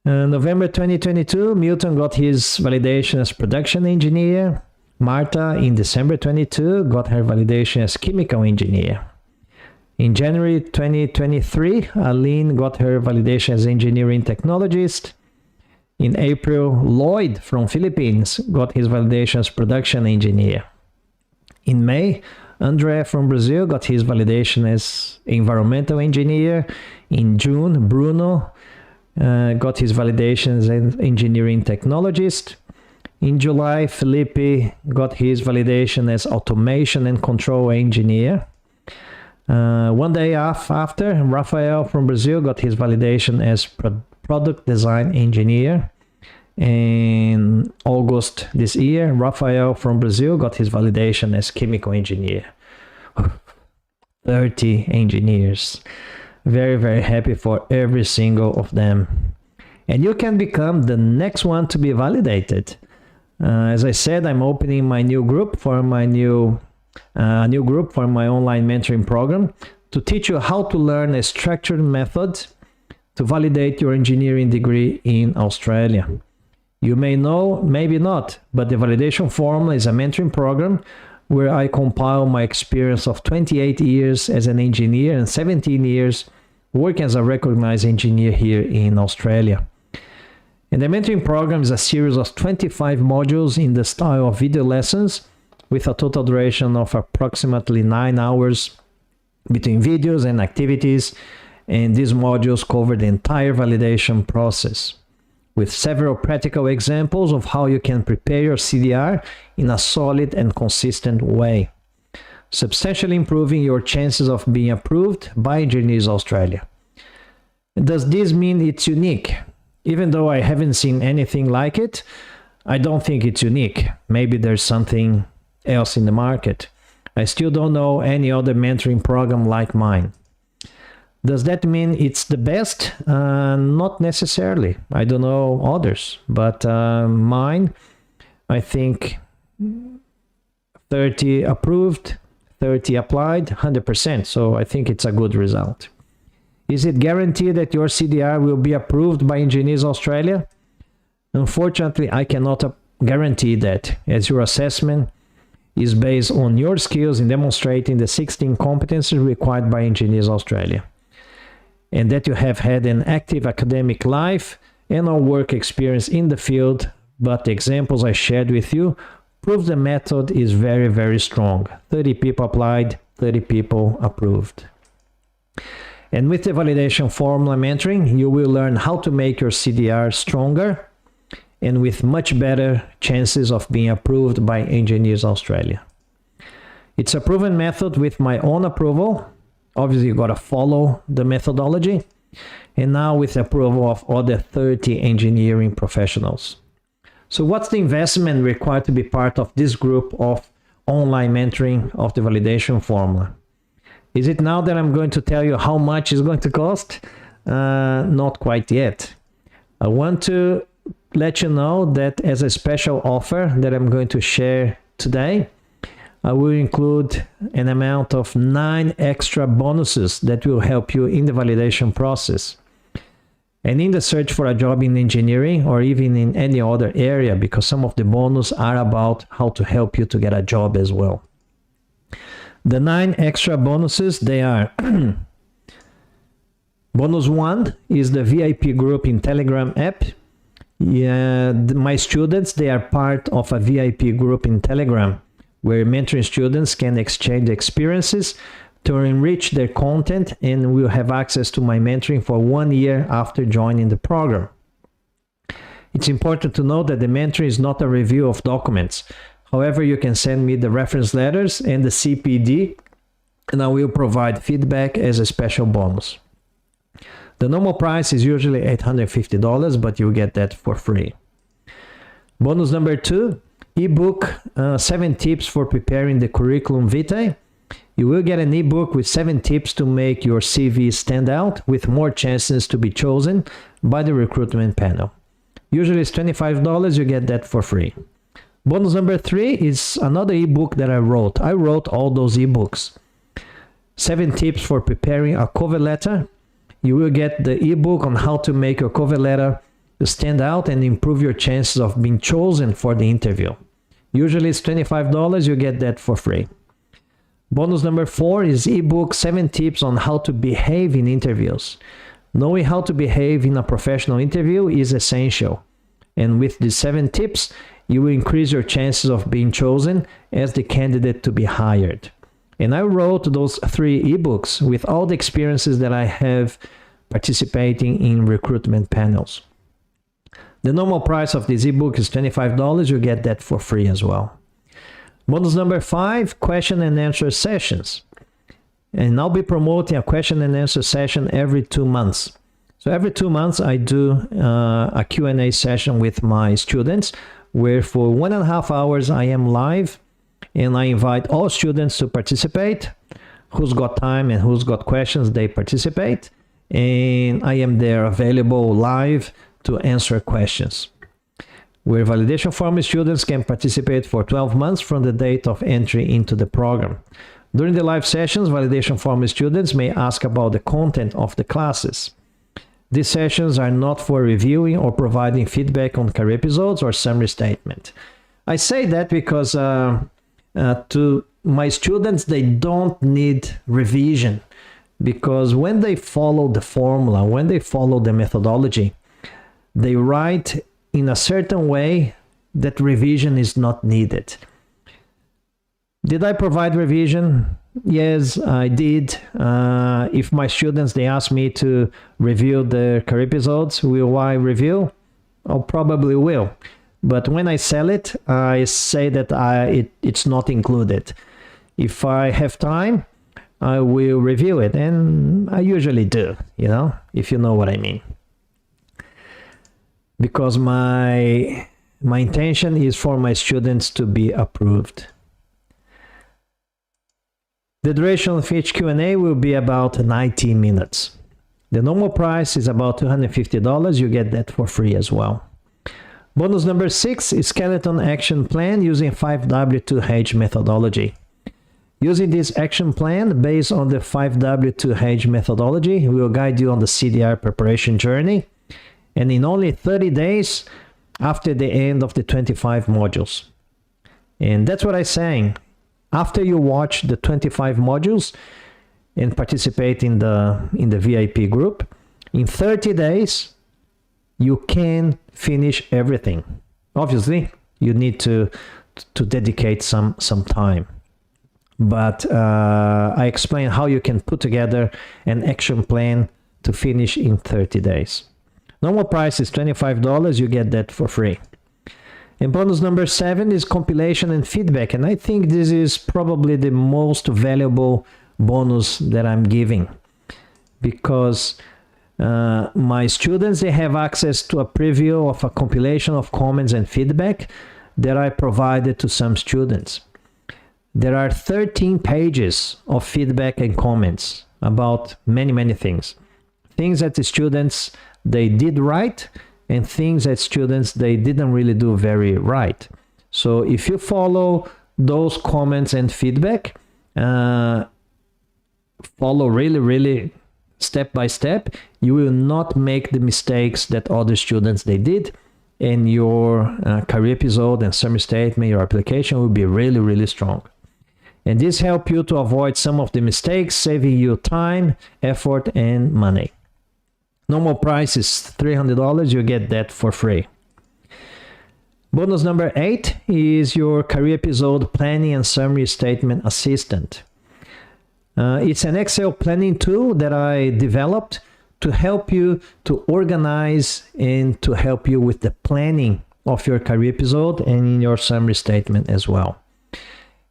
November 2022, Milton got his validation as production engineer. Marta, in December 22, got her validation as chemical engineer. In January 2023, Aline got her validation as engineering technologist. In April, Lloyd from Philippines got his validation as production engineer. In May, Andre from Brazil got his validation as environmental engineer. In June, Bruno got his validation as engineering technologist. In July, Felipe got his validation as automation and control engineer. One day after, Rafael from Brazil got his validation as product design engineer. In August this year, Rafael from Brazil got his validation as chemical engineer. 30 engineers. Very, very happy for every single of them. And you can become the next one to be validated. As I said, I'm opening my new group for my online mentoring program to teach you how to learn a structured method to validate your engineering degree in Australia. You may know, maybe not, but the Validation Formula is a mentoring program where I compile my experience of 28 years as an engineer and 17 years working as a recognized engineer here in Australia. And the mentoring program is a series of 25 modules in the style of video lessons with a total duration of approximately 9 hours between videos and activities. And these modules cover the entire validation process with several practical examples of how you can prepare your CDR in a solid and consistent way, substantially improving your chances of being approved by Engineers Australia. Does this mean it's unique? Even though I haven't seen anything like it, I don't think it's unique. Maybe there's something else in the market. I still don't know any other mentoring program like mine. Does that mean it's the best? Not necessarily. I don't know others, but mine, I think 30 approved, 30 applied, 100%. So I think it's a good result. Is it guaranteed that your CDR will be approved by Engineers Australia? Unfortunately, I cannot guarantee that, as your assessment is based on your skills in demonstrating the 16 competencies required by Engineers Australia, and that you have had an active academic life and or work experience in the field, but the examples I shared with you prove the method is very, very strong. 30 people applied, 30 people approved. And with the Validation Formula mentoring, you will learn how to make your CDR stronger and with much better chances of being approved by Engineers Australia. It's a proven method with my own approval. Obviously, you got to follow the methodology. And now with the approval of other 30 engineering professionals. So what's the investment required to be part of this group of online mentoring of the Validation Formula? Is it now that I'm going to tell you how much it's going to cost? Not quite yet. I want to let you know that as a special offer that I'm going to share today, I will include an amount of 9 extra bonuses that will help you in the validation process and in the search for a job in engineering or even in any other area, because some of the bonuses are about how to help you to get a job as well. The 9 extra bonuses, they are bonus 1 is the VIP group in Telegram app. My students, they are part of a VIP group in Telegram where mentoring students can exchange experiences to enrich their content and will have access to my mentoring for 1 year after joining the program. It's important to note that the mentoring is not a review of documents. However, you can send me the reference letters and the CPD, and I will provide feedback as a special bonus. The normal price is usually $850, but you'll get that for free. Bonus number 2, ebook 7 tips for preparing the curriculum vitae. You will get an ebook with 7 tips to make your CV stand out with more chances to be chosen by the recruitment panel. Usually it's $25, you get that for free. Bonus number 3 is another ebook that I wrote. I wrote all those ebooks. 7 tips for preparing a cover letter. You will get the ebook on how to make your cover letter to stand out and improve your chances of being chosen for the interview. Usually it's $25, you get that for free. Bonus number 4 is ebook 7 tips on how to behave in interviews. Knowing how to behave in a professional interview is essential. And with these 7 tips, you will increase your chances of being chosen as the candidate to be hired. And I wrote those 3 ebooks with all the experiences that I have participating in recruitment panels. The normal price of this ebook is $25. You get that for free as well. Bonus number 5, question and answer sessions. And I'll be promoting a question and answer session every 2 months. So every 2 months I do a Q&A session with my students where for 1.5 hours I am live and I invite all students to participate. Who's got time and who's got questions, they participate. And I am there available live to answer questions. Where validation form students can participate for 12 months from the date of entry into the program. During the live sessions, validation form students may ask about the content of the classes. These sessions are not for reviewing or providing feedback on career episodes or summary statement. I say that because to my students, they don't need revision, because when they follow the formula, when they follow the methodology, they write in a certain way that revision is not needed. Did I provide revision? Yes, I did. If my students, they ask me to review their career episodes, will I review? I probably will. But when I sell it, I say that it's not included. If I have time, I will review it. And I usually do, if you know what I mean. Because my intention is for my students to be approved. The duration of each Q&A will be about 90 minutes. The normal price is about $250. You get that for free as well. Bonus number 6 is skeleton action plan using 5W2H methodology. Using this action plan based on the 5W2H methodology will guide you on the CDR preparation journey, and in only 30 days after the end of the 25 modules. And that's what I'm saying. After you watch the 25 modules and participate in the VIP group, in 30 days, you can finish everything. Obviously, you need to dedicate some time. But I explain how you can put together an action plan to finish in 30 days. Normal price is $25. You get that for free. And bonus number 7 is compilation and feedback. And I think this is probably the most valuable bonus that I'm giving, because my students, they have access to a preview of a compilation of comments and feedback that I provided to some students. There are 13 pages of feedback and comments about many things. Things that the students, they did right, and things that students, they didn't really do very right. So if you follow those comments and feedback, follow really step by step, you will not make the mistakes that other students, they did, and your career episode and summary statement, your application will be really strong. And this helps you to avoid some of the mistakes, saving you time, effort, and money. Normal price is $300. You get that for free. Bonus number 8 is your career episode planning and summary statement assistant. It's an Excel planning tool that I developed to help you to organize and to help you with the planning of your career episode and in your summary statement as well.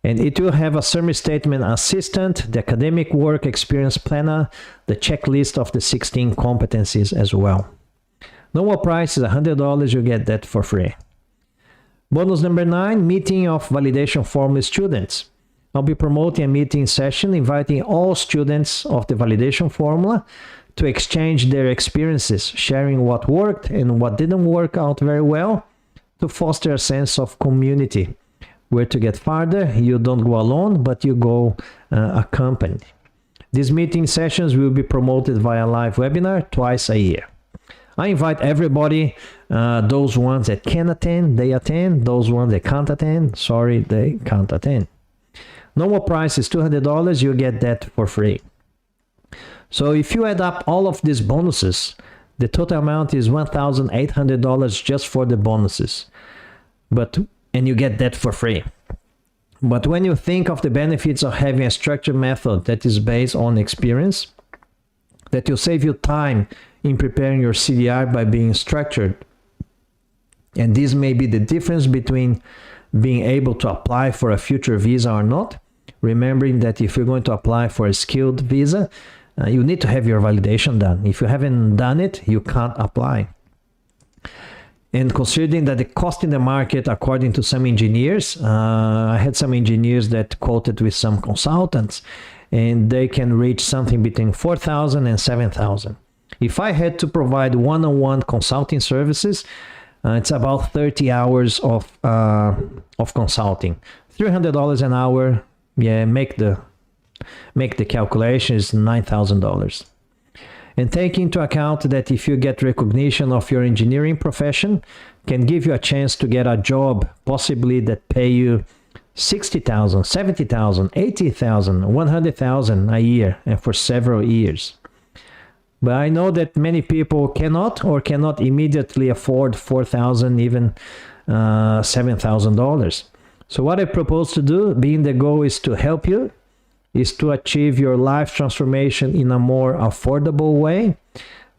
And it will have a summary statement assistant, the academic work experience planner, the checklist of the 16 competencies as well. Normal price is $100. You get that for free. Bonus number 9, meeting of validation formula students. I'll be promoting a meeting session inviting all students of the validation formula to exchange their experiences, sharing what worked and what didn't work out very well, to foster a sense of community. Where to get farther, you don't go alone, but you go accompanied. These meeting sessions will be promoted via live webinar twice a year. I invite everybody, those ones that can attend, they attend. Those ones that can't attend, sorry, they can't attend. Normal price is $200. You get that for free. So if you add up all of these bonuses, the total amount is $1,800 just for the bonuses. And you get that for free. But when you think of the benefits of having a structured method that is based on experience, that will save you time in preparing your CDR by being structured. And this may be the difference between being able to apply for a future visa or not. Remembering that if you're going to apply for a skilled visa, you need to have your validation done. If you haven't done it, you can't apply. And considering that the cost in the market, according to some engineers, I had some engineers that quoted with some consultants, and they can reach something between $4,000 and $7,000. If I had to provide one-on-one consulting services, it's about 30 hours of consulting. $300 an hour, yeah, make the calculation, is $9,000. And take into account that if you get recognition of your engineering profession, can give you a chance to get a job, possibly that pay you $60,000, $70,000, $80,000, $100,000 a year, and for several years. But I know that many people cannot immediately afford $4,000, even $7,000. So what I propose to do, being the goal is to help you, is to achieve your life transformation in a more affordable way.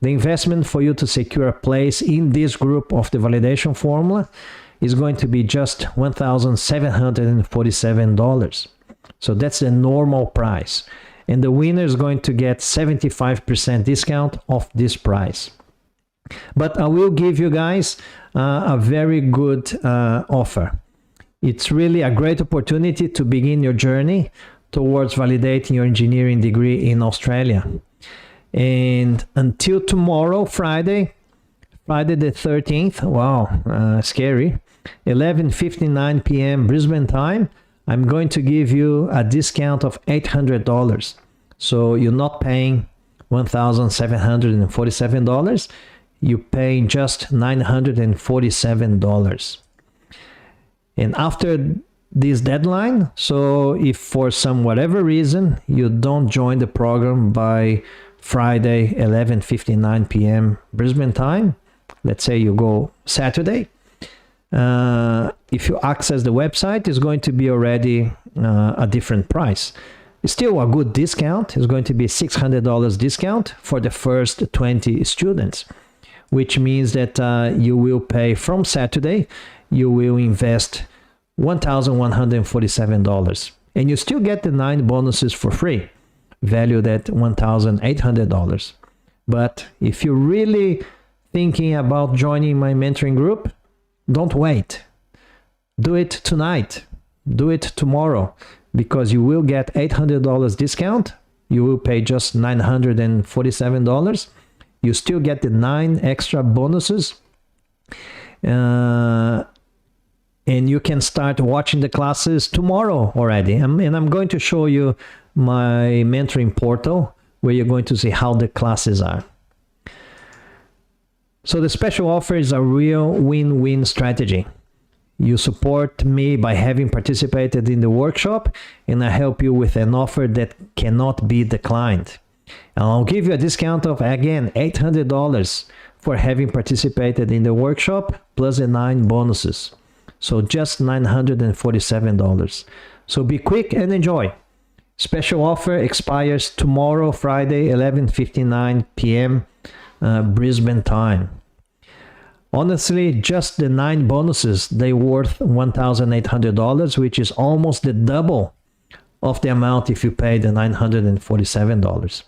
The investment for you to secure a place in this group of the validation formula is going to be just $1,747. So that's the normal price. And the winner is going to get 75% discount off this price. But I will give you guys a very good offer. It's really a great opportunity to begin your journey towards validating your engineering degree in Australia. And until tomorrow, Friday the 13th, wow, scary, 11:59 p.m. Brisbane time, I'm going to give you a discount of $800. So you're not paying $1,747, you're paying just $947. And after this deadline, so if for some whatever reason you don't join the program by Friday 11:59 p.m. Brisbane time, let's say you go Saturday, if you access the website, it's going to be already a different price. It's still a good discount. It's going to be $600 discount for the first 20 students, which means that you will pay from Saturday, you will invest $1,147, and you still get the 9 bonuses for free, valued at $1,800. But if you're really thinking about joining my mentoring group, don't wait. Do it tonight. Do it tomorrow, because you will get $800 discount. You will pay just $947. You still get the 9 extra bonuses. And you can start watching the classes tomorrow already. And I'm going to show you my mentoring portal, where you're going to see how the classes are. So the special offer is a real win-win strategy. You support me by having participated in the workshop, and I help you with an offer that cannot be declined. And I'll give you a discount of, again, $800 for having participated in the workshop, plus the 9 bonuses. So just $947. So be quick and enjoy. Special offer expires tomorrow, Friday, 11:59 p.m. Brisbane time. Honestly, just the 9 bonuses, they worth $1,800, which is almost the double of the amount if you pay the $947.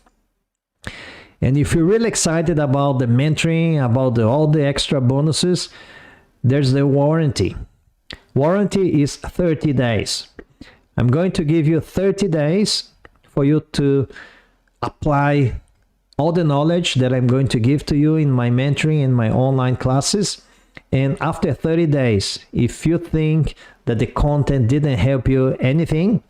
And if you're really excited about the mentoring, about all the extra bonuses, there's the warranty. Warranty is 30 days. I'm going to give you 30 days for you to apply all the knowledge that I'm going to give to you in my mentoring and my online classes. And after 30 days, if you think that the content didn't help you anything,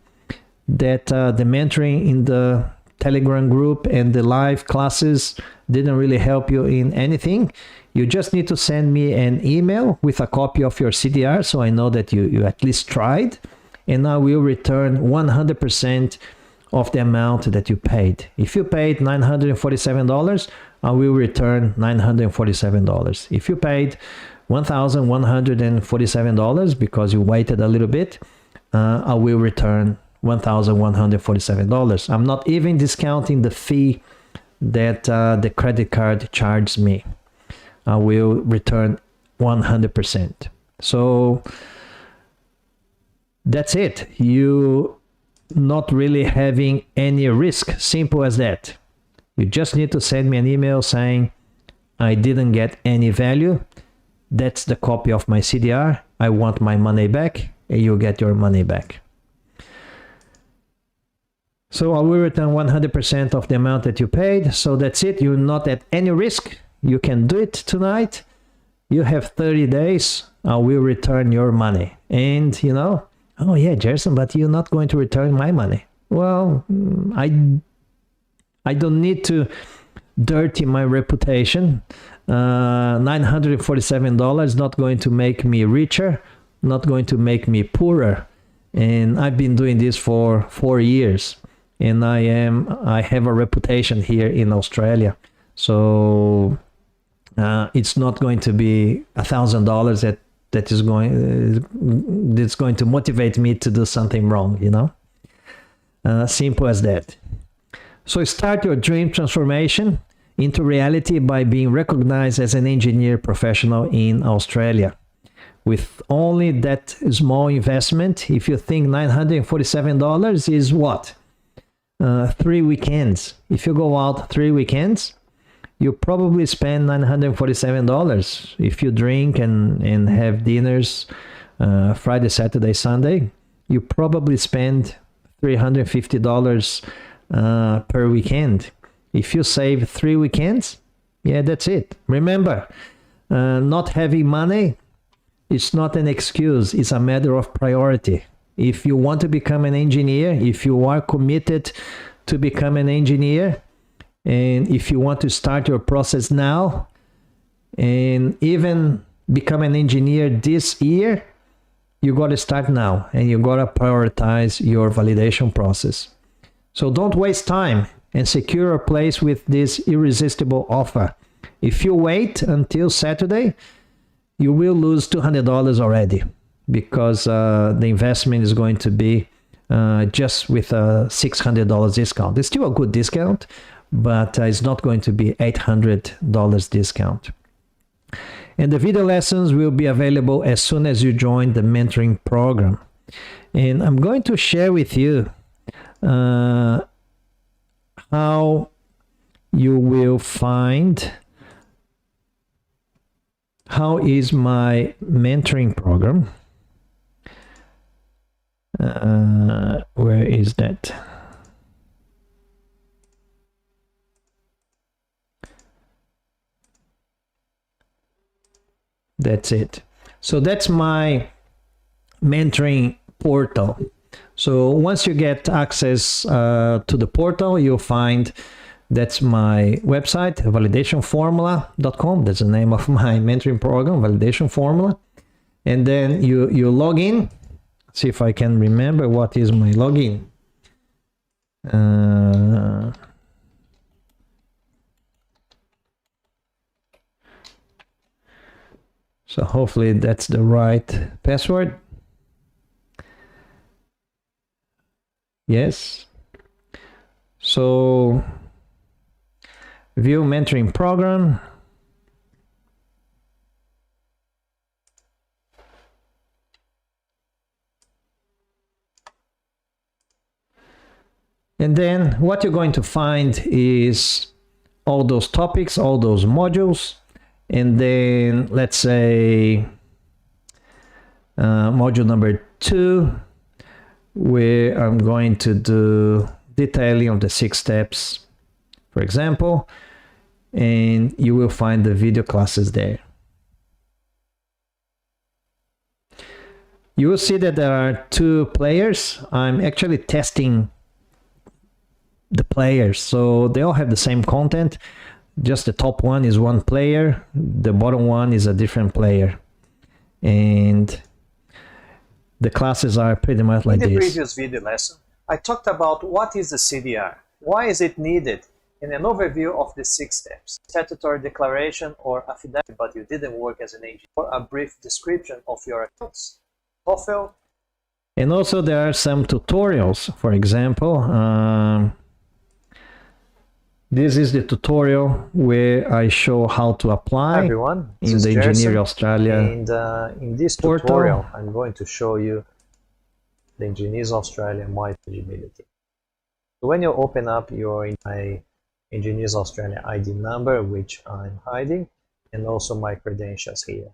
that the mentoring in the Telegram group and the live classes didn't really help you in anything, you just need to send me an email with a copy of your CDR so I know that you at least tried, and I will return 100% of the amount that you paid. If you paid $947, I will return $947. If you paid $1,147 because you waited a little bit, I will return $1,147. I'm not even discounting the fee that the credit card charged me. I will return 100%. So that's it. You not really having any risk. Simple as that. You just need to send me an email saying I didn't get any value. That's the copy of my CDR. I want my money back, and you get your money back. So I will return 100% of the amount that you paid. So that's it. You're not at any risk. You can do it tonight. You have 30 days. I will return your money. And you know, oh yeah, Gerson, but you're not going to return my money. Well, I don't need to dirty my reputation. $947 is not going to make me richer, not going to make me poorer. And I've been doing this for 4 years, and I have a reputation here in Australia. So it's not going to be $1,000 that's going to motivate me to do something wrong, you know. Simple as that. So start your dream transformation into reality by being recognized as an engineer professional in Australia. With only that small investment, if you think $947 is what? 3 weekends. If you go out 3 weekends, you probably spend $947. If you drink and have dinners Friday, Saturday, Sunday, you probably spend $350 per weekend. If you save 3 weekends, yeah, that's it. Remember, not having money, it's not an excuse. It's a matter of priority. If you want to become an engineer, if you are committed to become an engineer, and if you want to start your process now and even become an engineer this year, you got to start now, and you got to prioritize your validation process. So don't waste time and secure a place with this irresistible offer. If you wait until Saturday, you will lose $200 already, because the investment is going to be just with a $600 discount. It's still a good discount, but it's not going to be $800 discount. And the video lessons will be available as soon as you join the mentoring program. And I'm going to share with you how you will find how is my mentoring program. Where is that? That's it. So that's my mentoring portal. So once you get access to the portal, you'll find that's my website, validationformula.com. That's the name of my mentoring program, Validation Formula. And then you log in. See if I can remember what is my login. So hopefully that's the right password. Yes. So view mentoring program. And then what you're going to find is all those topics, all those modules. And then let's say module number 2, where I'm going to do detailing of the 6 steps, for example, and you will find the video classes there. You will see that there are 2 players. I'm actually testing the players. So they all have the same content. Just the top one is one player. The bottom one is a different player. And the classes are pretty much like this. In the previous video lesson, I talked about what is a CDR, why is it needed, and an overview of the 6 steps. Statutory declaration or affidavit, but you didn't work as an agent, or a brief description of your accounts. TOEFL. And also there are some tutorials. For example, this is the tutorial where I show how to apply. Hi everyone, in the Engineer Australia. And in this portal. tutorial, I'm going to show you the Engineers Australia My Eligibility. So when you open up your Engineers Australia ID number, which I'm hiding, and also my credentials here.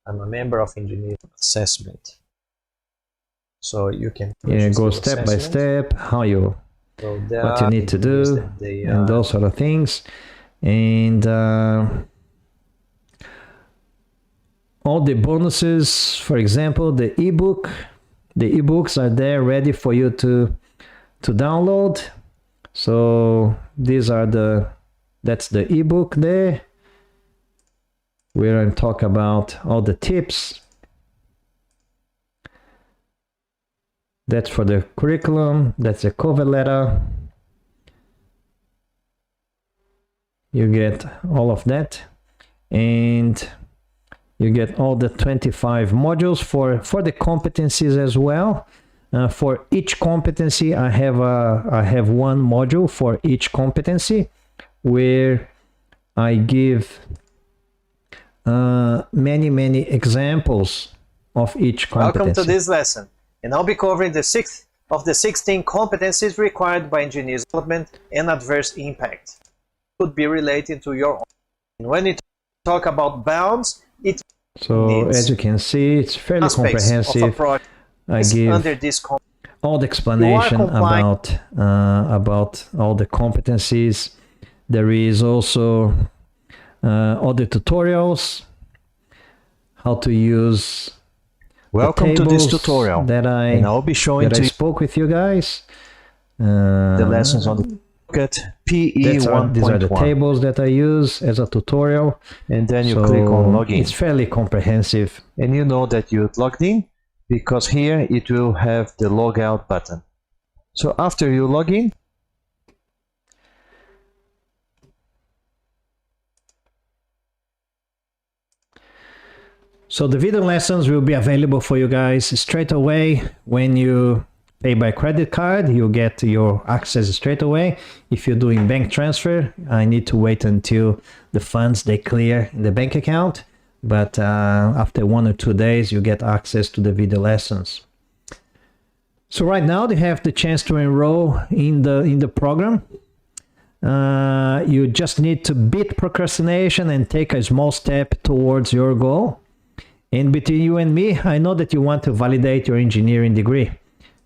I'm a member of Engineers Assessment. So you can go step by step how you what you need to do and those sort of things. And all the bonuses, for example, the ebooks are there ready for you to download. So these are that's the ebook there where I talk about all the tips. That's for the curriculum. That's a cover letter. You get all of that, and you get all the 25 modules for the competencies as well. For each competency, I have one module for each competency, where I give many examples of each competency. Welcome to this lesson, and I'll be covering the 6th of the 16 competencies required by engineers development and adverse impact. Could be related to your own. And when you talk about bounds, it as you can see, it's fairly comprehensive. I give under this all the explanation about all the competencies. There is also all the tutorials, how to use. Welcome to this tutorial that and I'll be showing I spoke with you guys. The lessons on the PE 1.1. These are the tables that I use as a tutorial. And then you click on login. It's fairly comprehensive. And you know that you logged in because here it will have the logout button. So after you log in, so the video lessons will be available for you guys straight away. When you pay by credit card, you get your access straight away. If you're doing bank transfer, I need to wait until the funds they clear in the bank account. But after 1 or 2 days, you get access to the video lessons. So right now they have the chance to enroll in the program. You just need to beat procrastination and take a small step towards your goal. And between you and me, I know that you want to validate your engineering degree.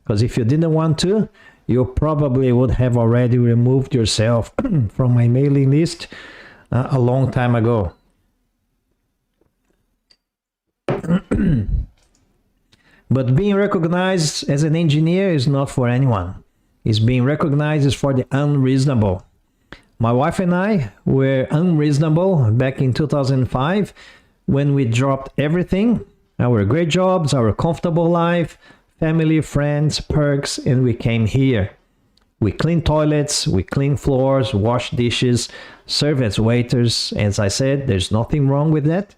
Because if you didn't want to, you probably would have already removed yourself from my mailing list a long time ago. But being recognized as an engineer is not for anyone. It's being recognized is for the unreasonable. My wife and I were unreasonable back in 2005 when we dropped everything, our great jobs, our comfortable life, family, friends, perks, and we came here. We clean toilets, we clean floors, wash dishes, serve as waiters. As I said, there's nothing wrong with that.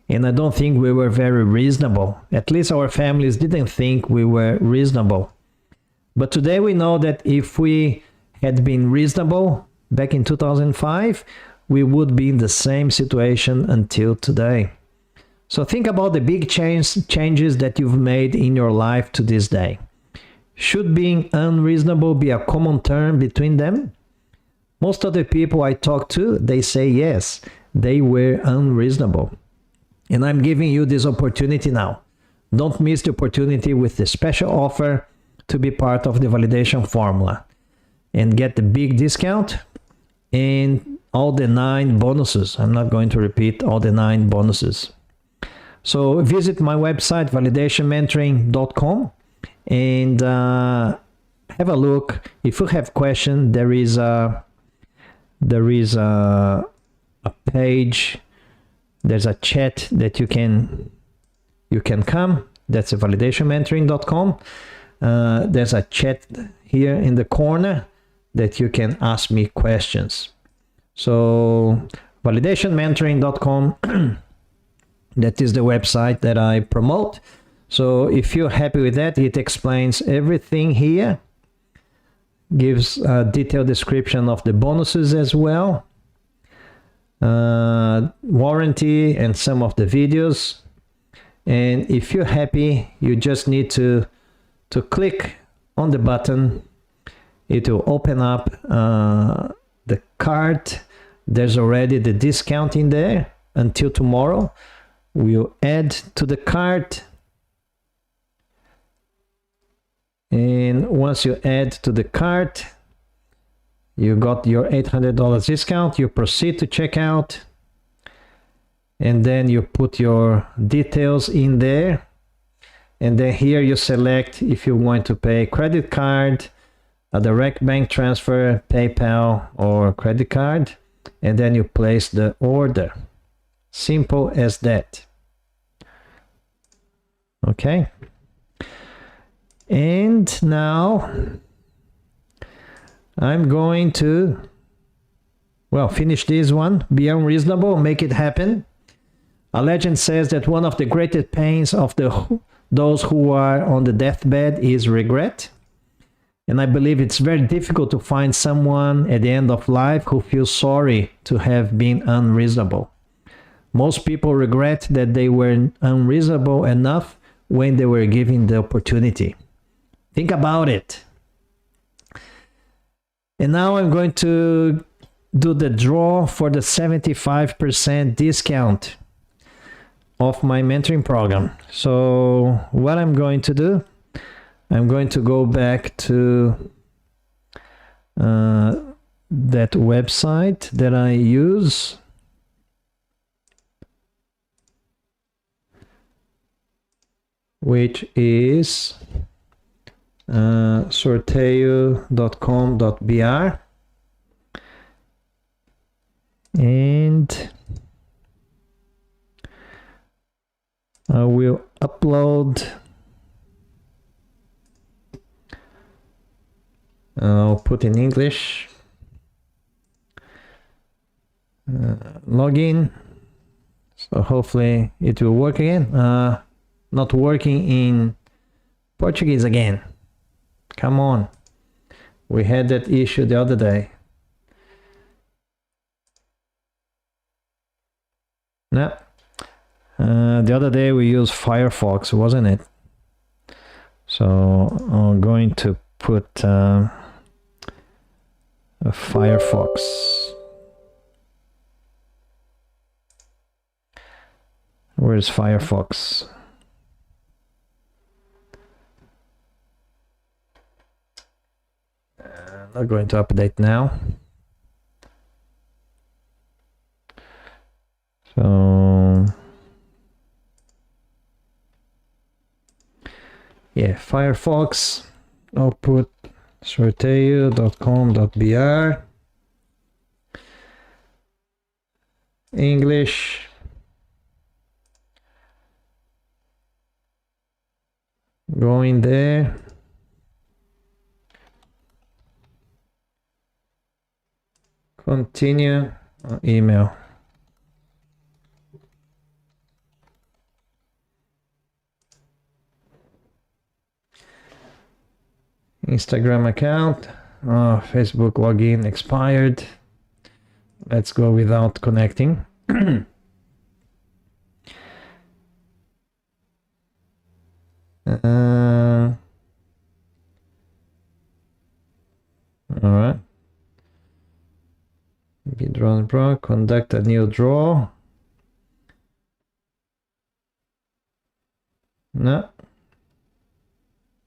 And I don't think we were very reasonable. At least our families didn't think we were reasonable. But today we know that if we had been reasonable back in 2005, we would be in the same situation until today. So think about the big changes that you've made in your life to this day. Should being unreasonable be a common term between them? Most of the people I talk to, they say yes, they were unreasonable. And I'm giving you this opportunity now. Don't miss the opportunity with the special offer to be part of the validation formula and get the big discount and all the 9 bonuses. I'm not going to repeat all the 9 bonuses. So visit my website, validationmentoring.com, and have a look. If you have questions, there is a page, there's a chat that you can come. That's validationmentoring.com. There's a chat here in the corner that you can ask me questions. So validationmentoring.com, that is the website that I promote. So if you're happy with that, it explains everything here, gives a detailed description of the bonuses as well, warranty and some of the videos. And if you're happy, you just need to click on the button. It will open up the cart. There's already the discount in there until tomorrow. We'll add to the cart. And once you add to the cart, you got your $800 discount. You proceed to checkout. And then you put your details in there. And then here you select if you want to pay credit card, a direct bank transfer, PayPal, or credit card. And then you place the order. Simple as that. Okay. And now I'm going to, well, finish this one. Be unreasonable, make it happen. A legend says that one of the greatest pains of those who are on the deathbed is regret. And I believe it's very difficult to find someone at the end of life who feels sorry to have been unreasonable. Most people regret that they were unreasonable enough when they were given the opportunity. Think about it. And now I'm going to do the draw for the 75% discount of my mentoring program. So what I'm going to do, I'm going to go back to that website that I use. Which is sorteio.com.br, and I will upload. I'll put in English. Login. So hopefully it will work again. Not working in Portuguese again. Come on. We had that issue the other day. No. The other day we used Firefox, wasn't it? So I'm going to put a Firefox. Where's Firefox? Not going to update now. So yeah, Firefox. I'll put sorteio.com.br, English, go in there, continue, email. Instagram account, Facebook login expired. Let's go without connecting. All right. Be drawn draw. Conduct a new draw. No.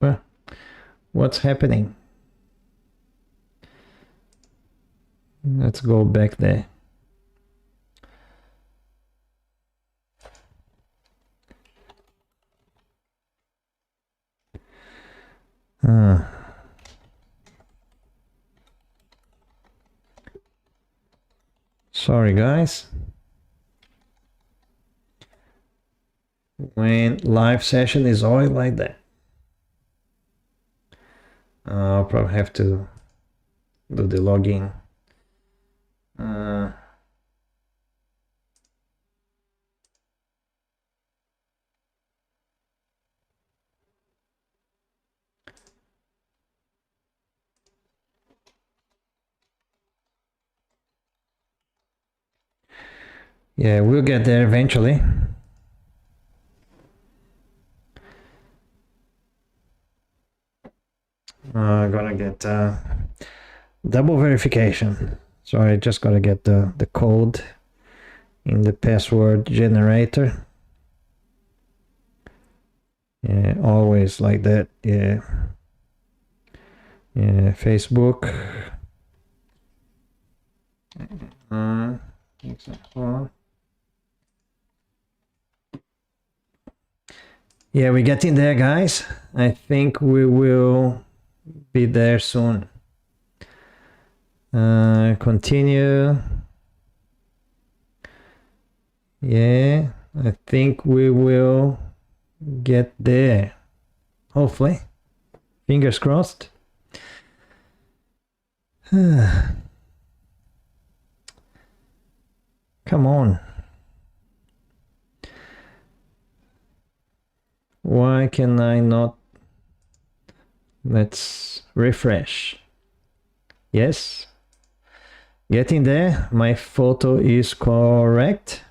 Well, what's happening? Let's go back there. Sorry guys. When live session is always like that. I'll probably have to do the login. Yeah, we'll get there eventually. I'm gonna get double verification. So I just gotta get the code in the password generator. Yeah, always like that. Yeah. Yeah, Facebook. Yeah, we're getting there, guys. I think we will be there soon. Continue. Yeah, I think we will get there. Hopefully. Fingers crossed. Come on. Why can I not? Let's refresh. Yes. Getting there. My photo is correct.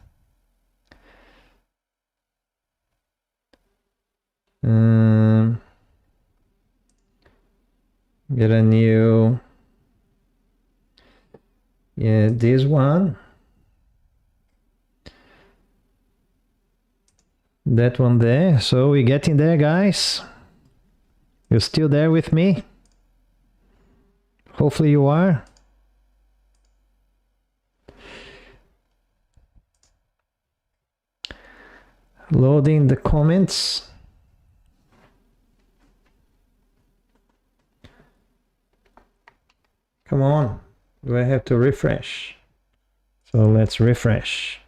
Get a new. Yeah, this one. That one there. So we're getting there, guys. You're still there with me? Hopefully you are. Loading the comments. Come on. Do I have to refresh? So let's refresh.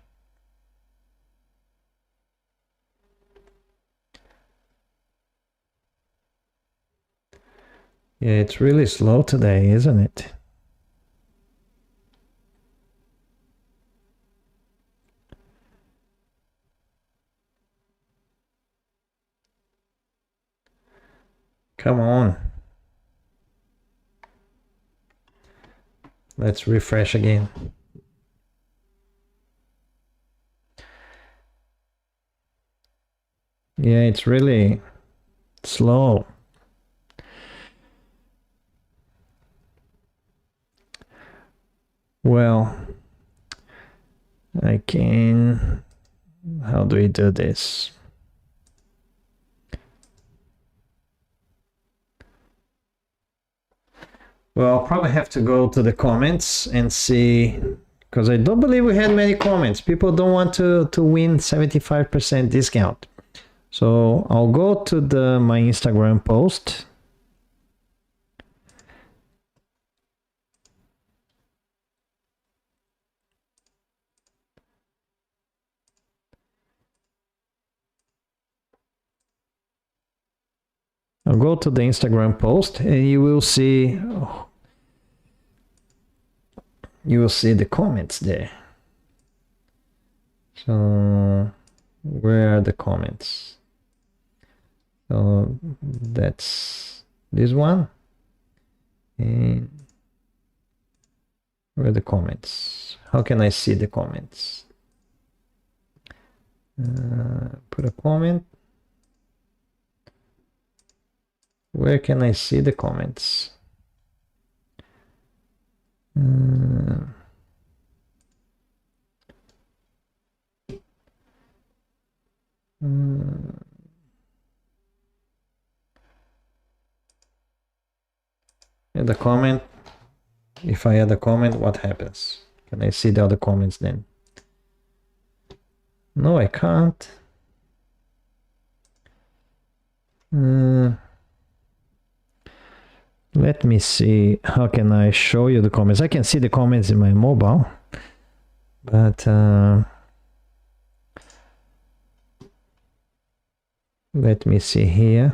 Yeah, it's really slow today, isn't it? Come on. Let's refresh again. Yeah, it's really slow. Well, I can. How do we do this? Well, I'll probably have to go to the comments and see, because I don't believe we had many comments. People don't want to win 75% discount. So I'll go to my Instagram post. I'll go to the Instagram post and you will see the comments there. So where are the comments? So that's this one. And where are the comments? How can I see the comments? Put a comment. Where can I see the comments? And the comment, if I add a comment, what happens? Can I see the other comments then? No, I can't. Let me see, how can I show you the comments? I can see the comments in my mobile, But let me see here.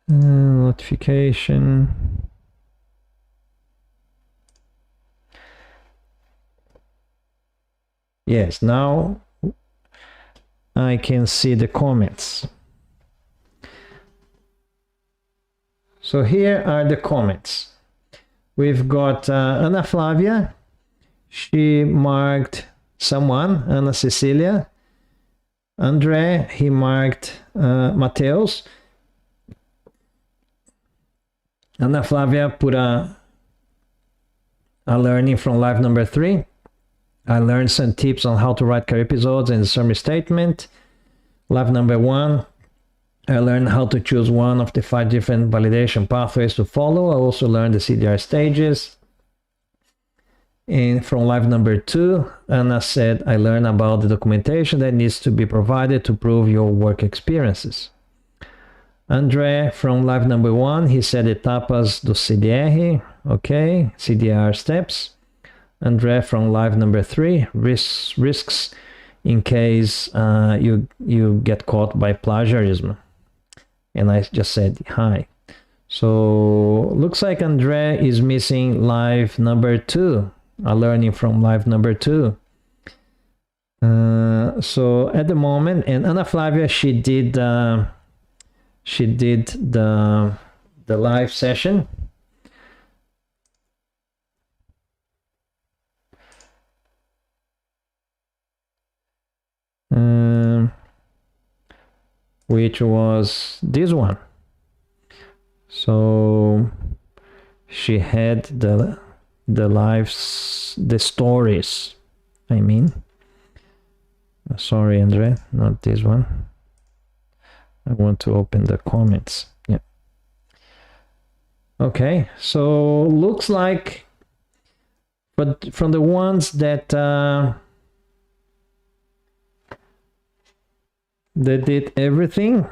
Notification. Yes, now I can see the comments. So here are the comments. We've got Ana Flavia. She marked someone, Ana Cecilia. Andre, he marked Mateus. Ana Flavia put a learning from live number 3. I learned some tips on how to write career episodes and summary statement. Live number 1, I learned how to choose one of the 5 different validation pathways to follow. I also learned the CDR stages. And from live number 2, Anna said, I learned about the documentation that needs to be provided to prove your work experiences. Andre, from live number 1, he said etapas do CDR, okay, CDR steps. Andre, from live number 3, risks in case you get caught by plagiarism. And I just said hi. So looks like Andre is missing live number 2, a learning from live number 2. So at the moment, and Ana Flavia, she did the live session. Which was this one. So she had the lives, the stories, I mean. Sorry, Andre, not this one. I want to open the comments. Yeah. Okay, so looks like, but from the ones that did everything,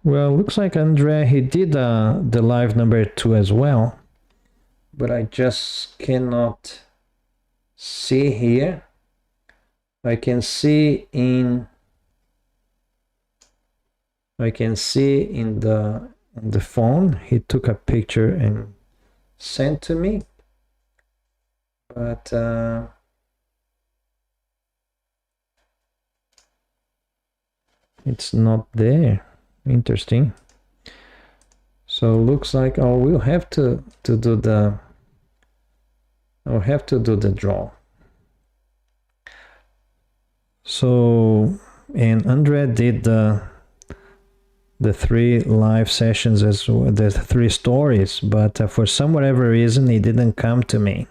well, looks like Andre, he did the live number 2 as well, but I just cannot see here. I can see in the phone. He took a picture and sent to me, but it's not there. Interesting. So looks like I will have to do the draw. So, and Andre did the 3 live sessions as well, the 3 stories, but for some whatever reason it didn't come to me.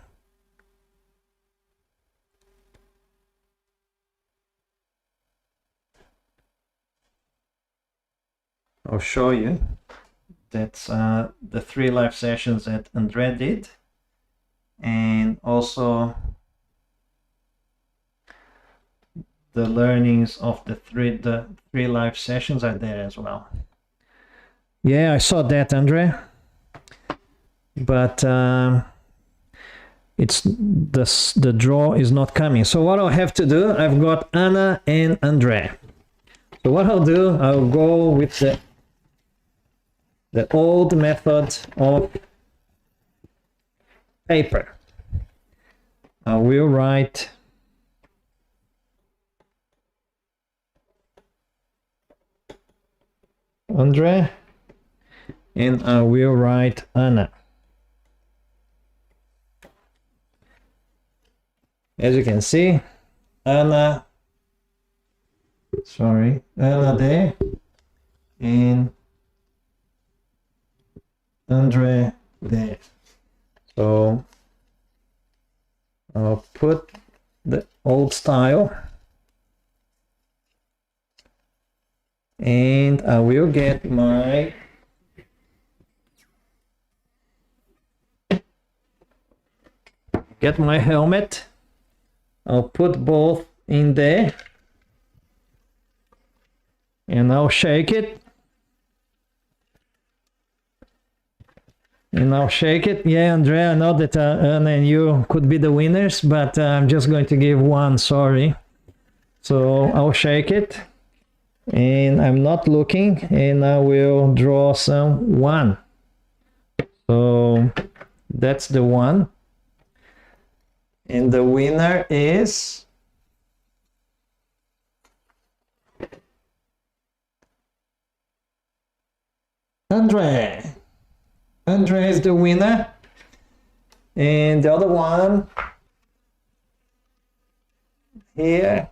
I'll show you. That's the 3 live sessions that Andre did, and also the learnings of the three live sessions are there as well. Yeah, I saw that, Andre, but it's the draw is not coming. So what I'll have to do, I've got Anna and Andre. So what I'll do, I'll go with the old method of paper. I will write Andre, and I will write Anna. As you can see, Anna there, and Andre there. So I'll put the old style, and I will get my helmet. I'll put both in there and I'll shake it. Yeah, Andrea, I know that Anna and you could be the winners, but I'm just going to give one, sorry. So I'll shake it, and I'm not looking, and I will draw some one. So that's the one. And the winner is Andre. Andre is the winner. And the other one here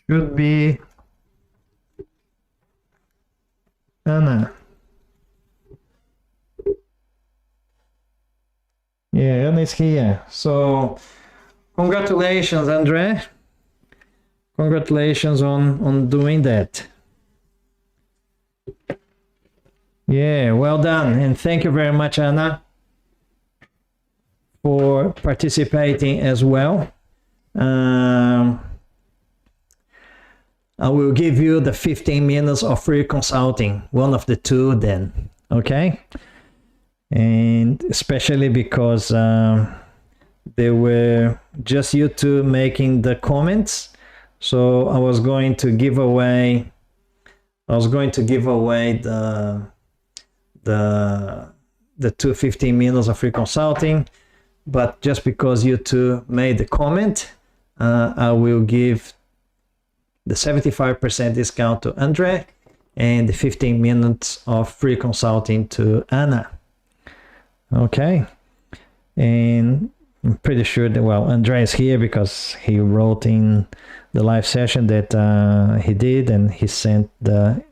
should be Anna. Yeah, Anna is here. So congratulations, Andre. Congratulations on doing that. Yeah, well done. And thank you very much, Anna, for participating as well. I will give you the 15 minutes of free consulting, one of the two then, okay? And especially because they were just you two making the comments. So I was going to give away the 215 minutes of free consulting, but just because you two made the comment, I will give the 75% discount to Andre and the 15 minutes of free consulting to Anna. Okay, and I'm pretty sure that, well, Andre is here because he wrote in the live session that he did, and he sent the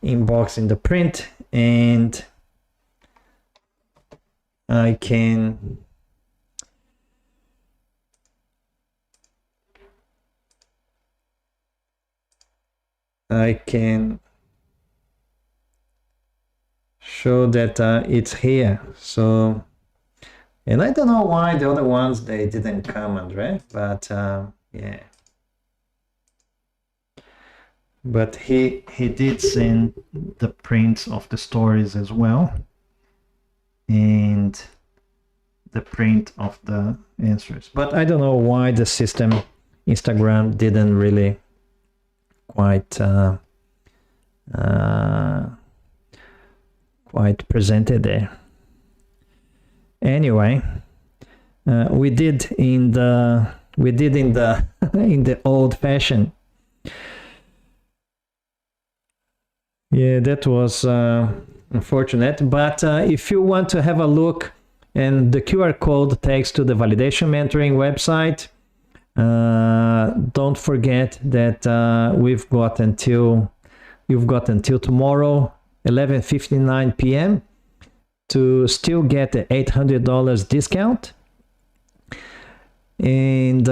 inbox in the print, and I can show that it's here. So, and I don't know why the other ones, they didn't come, Andre, but yeah. But he did send the prints of the stories as well, and the print of the answers. But I don't know why the system, Instagram, didn't really quite present it there. Anyway, we did in the in the old fashioned. Yeah, that was unfortunate, but if you want to have a look, and the QR code takes to the Validation Mentoring website, don't forget that you've got until tomorrow 11:59 p.m. to still get the $800 discount. And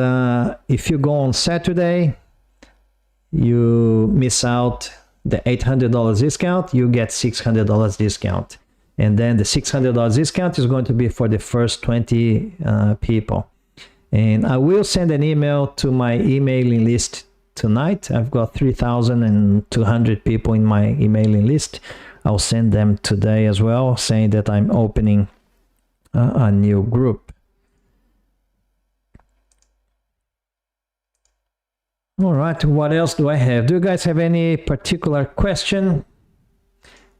if you go on Saturday, you miss out the $800 discount, you get $600 discount. And then the $600 discount is going to be for the first 20 people. And I will send an email to my emailing list tonight. I've got 3,200 people in my emailing list. I'll send them today as well, saying that I'm opening a new group. All right, what else do I have? Do you guys have any particular question?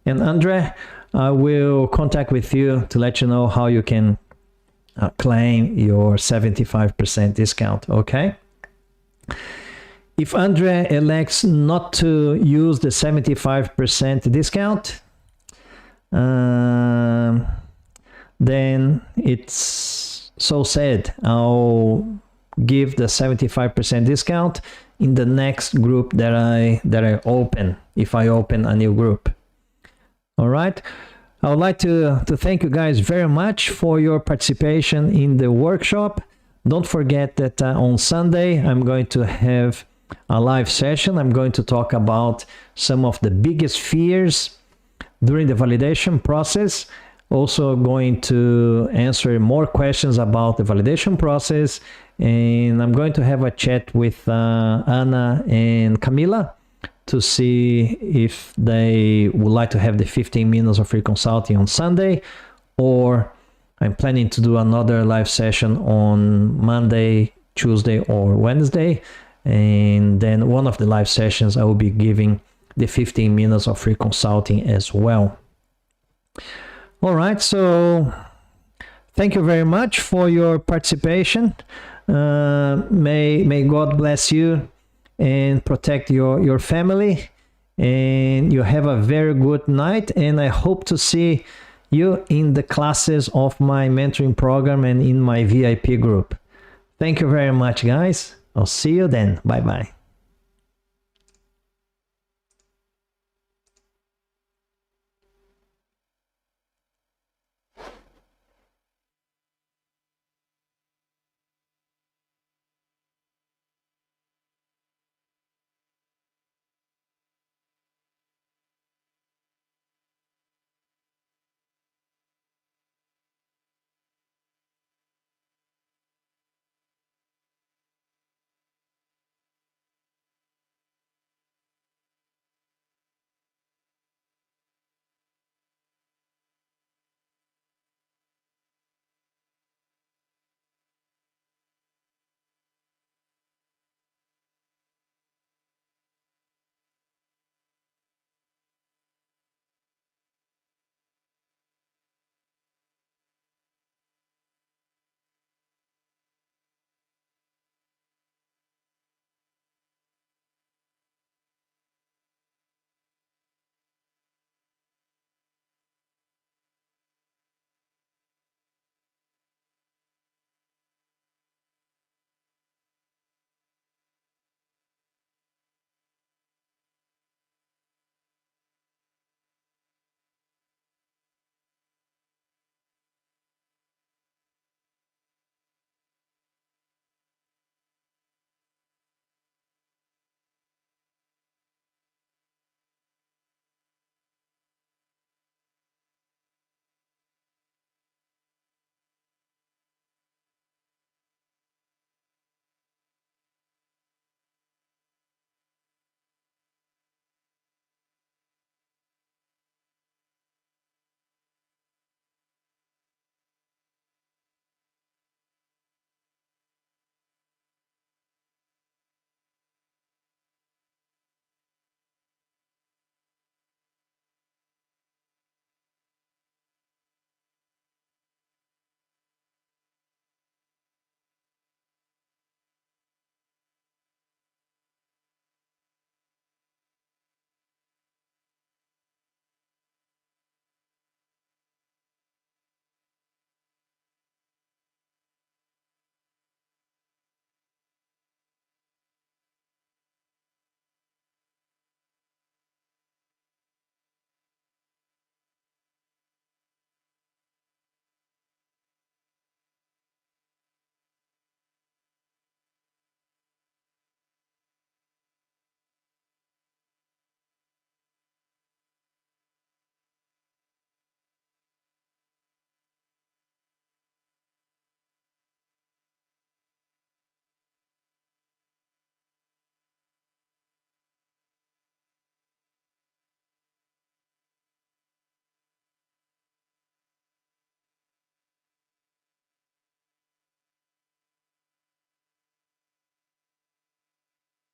And Andre, I will contact with you to let you know how you can claim your 75% discount, okay? If Andre elects not to use the 75% discount, then it's so sad. I'll give the 75% discount in the next group that I open, if I open a new group. All right. I would like to thank you guys very much for your participation in the workshop. Don't forget that on Sunday, I'm going to have a live session. I'm going to talk about some of the biggest fears during the validation process. Also going to answer more questions about the validation process. And I'm going to have a chat with Anna and Camila to see if they would like to have the 15 minutes of free consulting on Sunday, or I'm planning to do another live session on Monday, Tuesday, or Wednesday. And then one of the live sessions, I will be giving the 15 minutes of free consulting as well. All right, so thank you very much for your participation. May God bless you and protect your family, and you have a very good night, and I hope to see you in the classes of my mentoring program and in my VIP group. Thank you very much, guys. I'll see you then. Bye bye.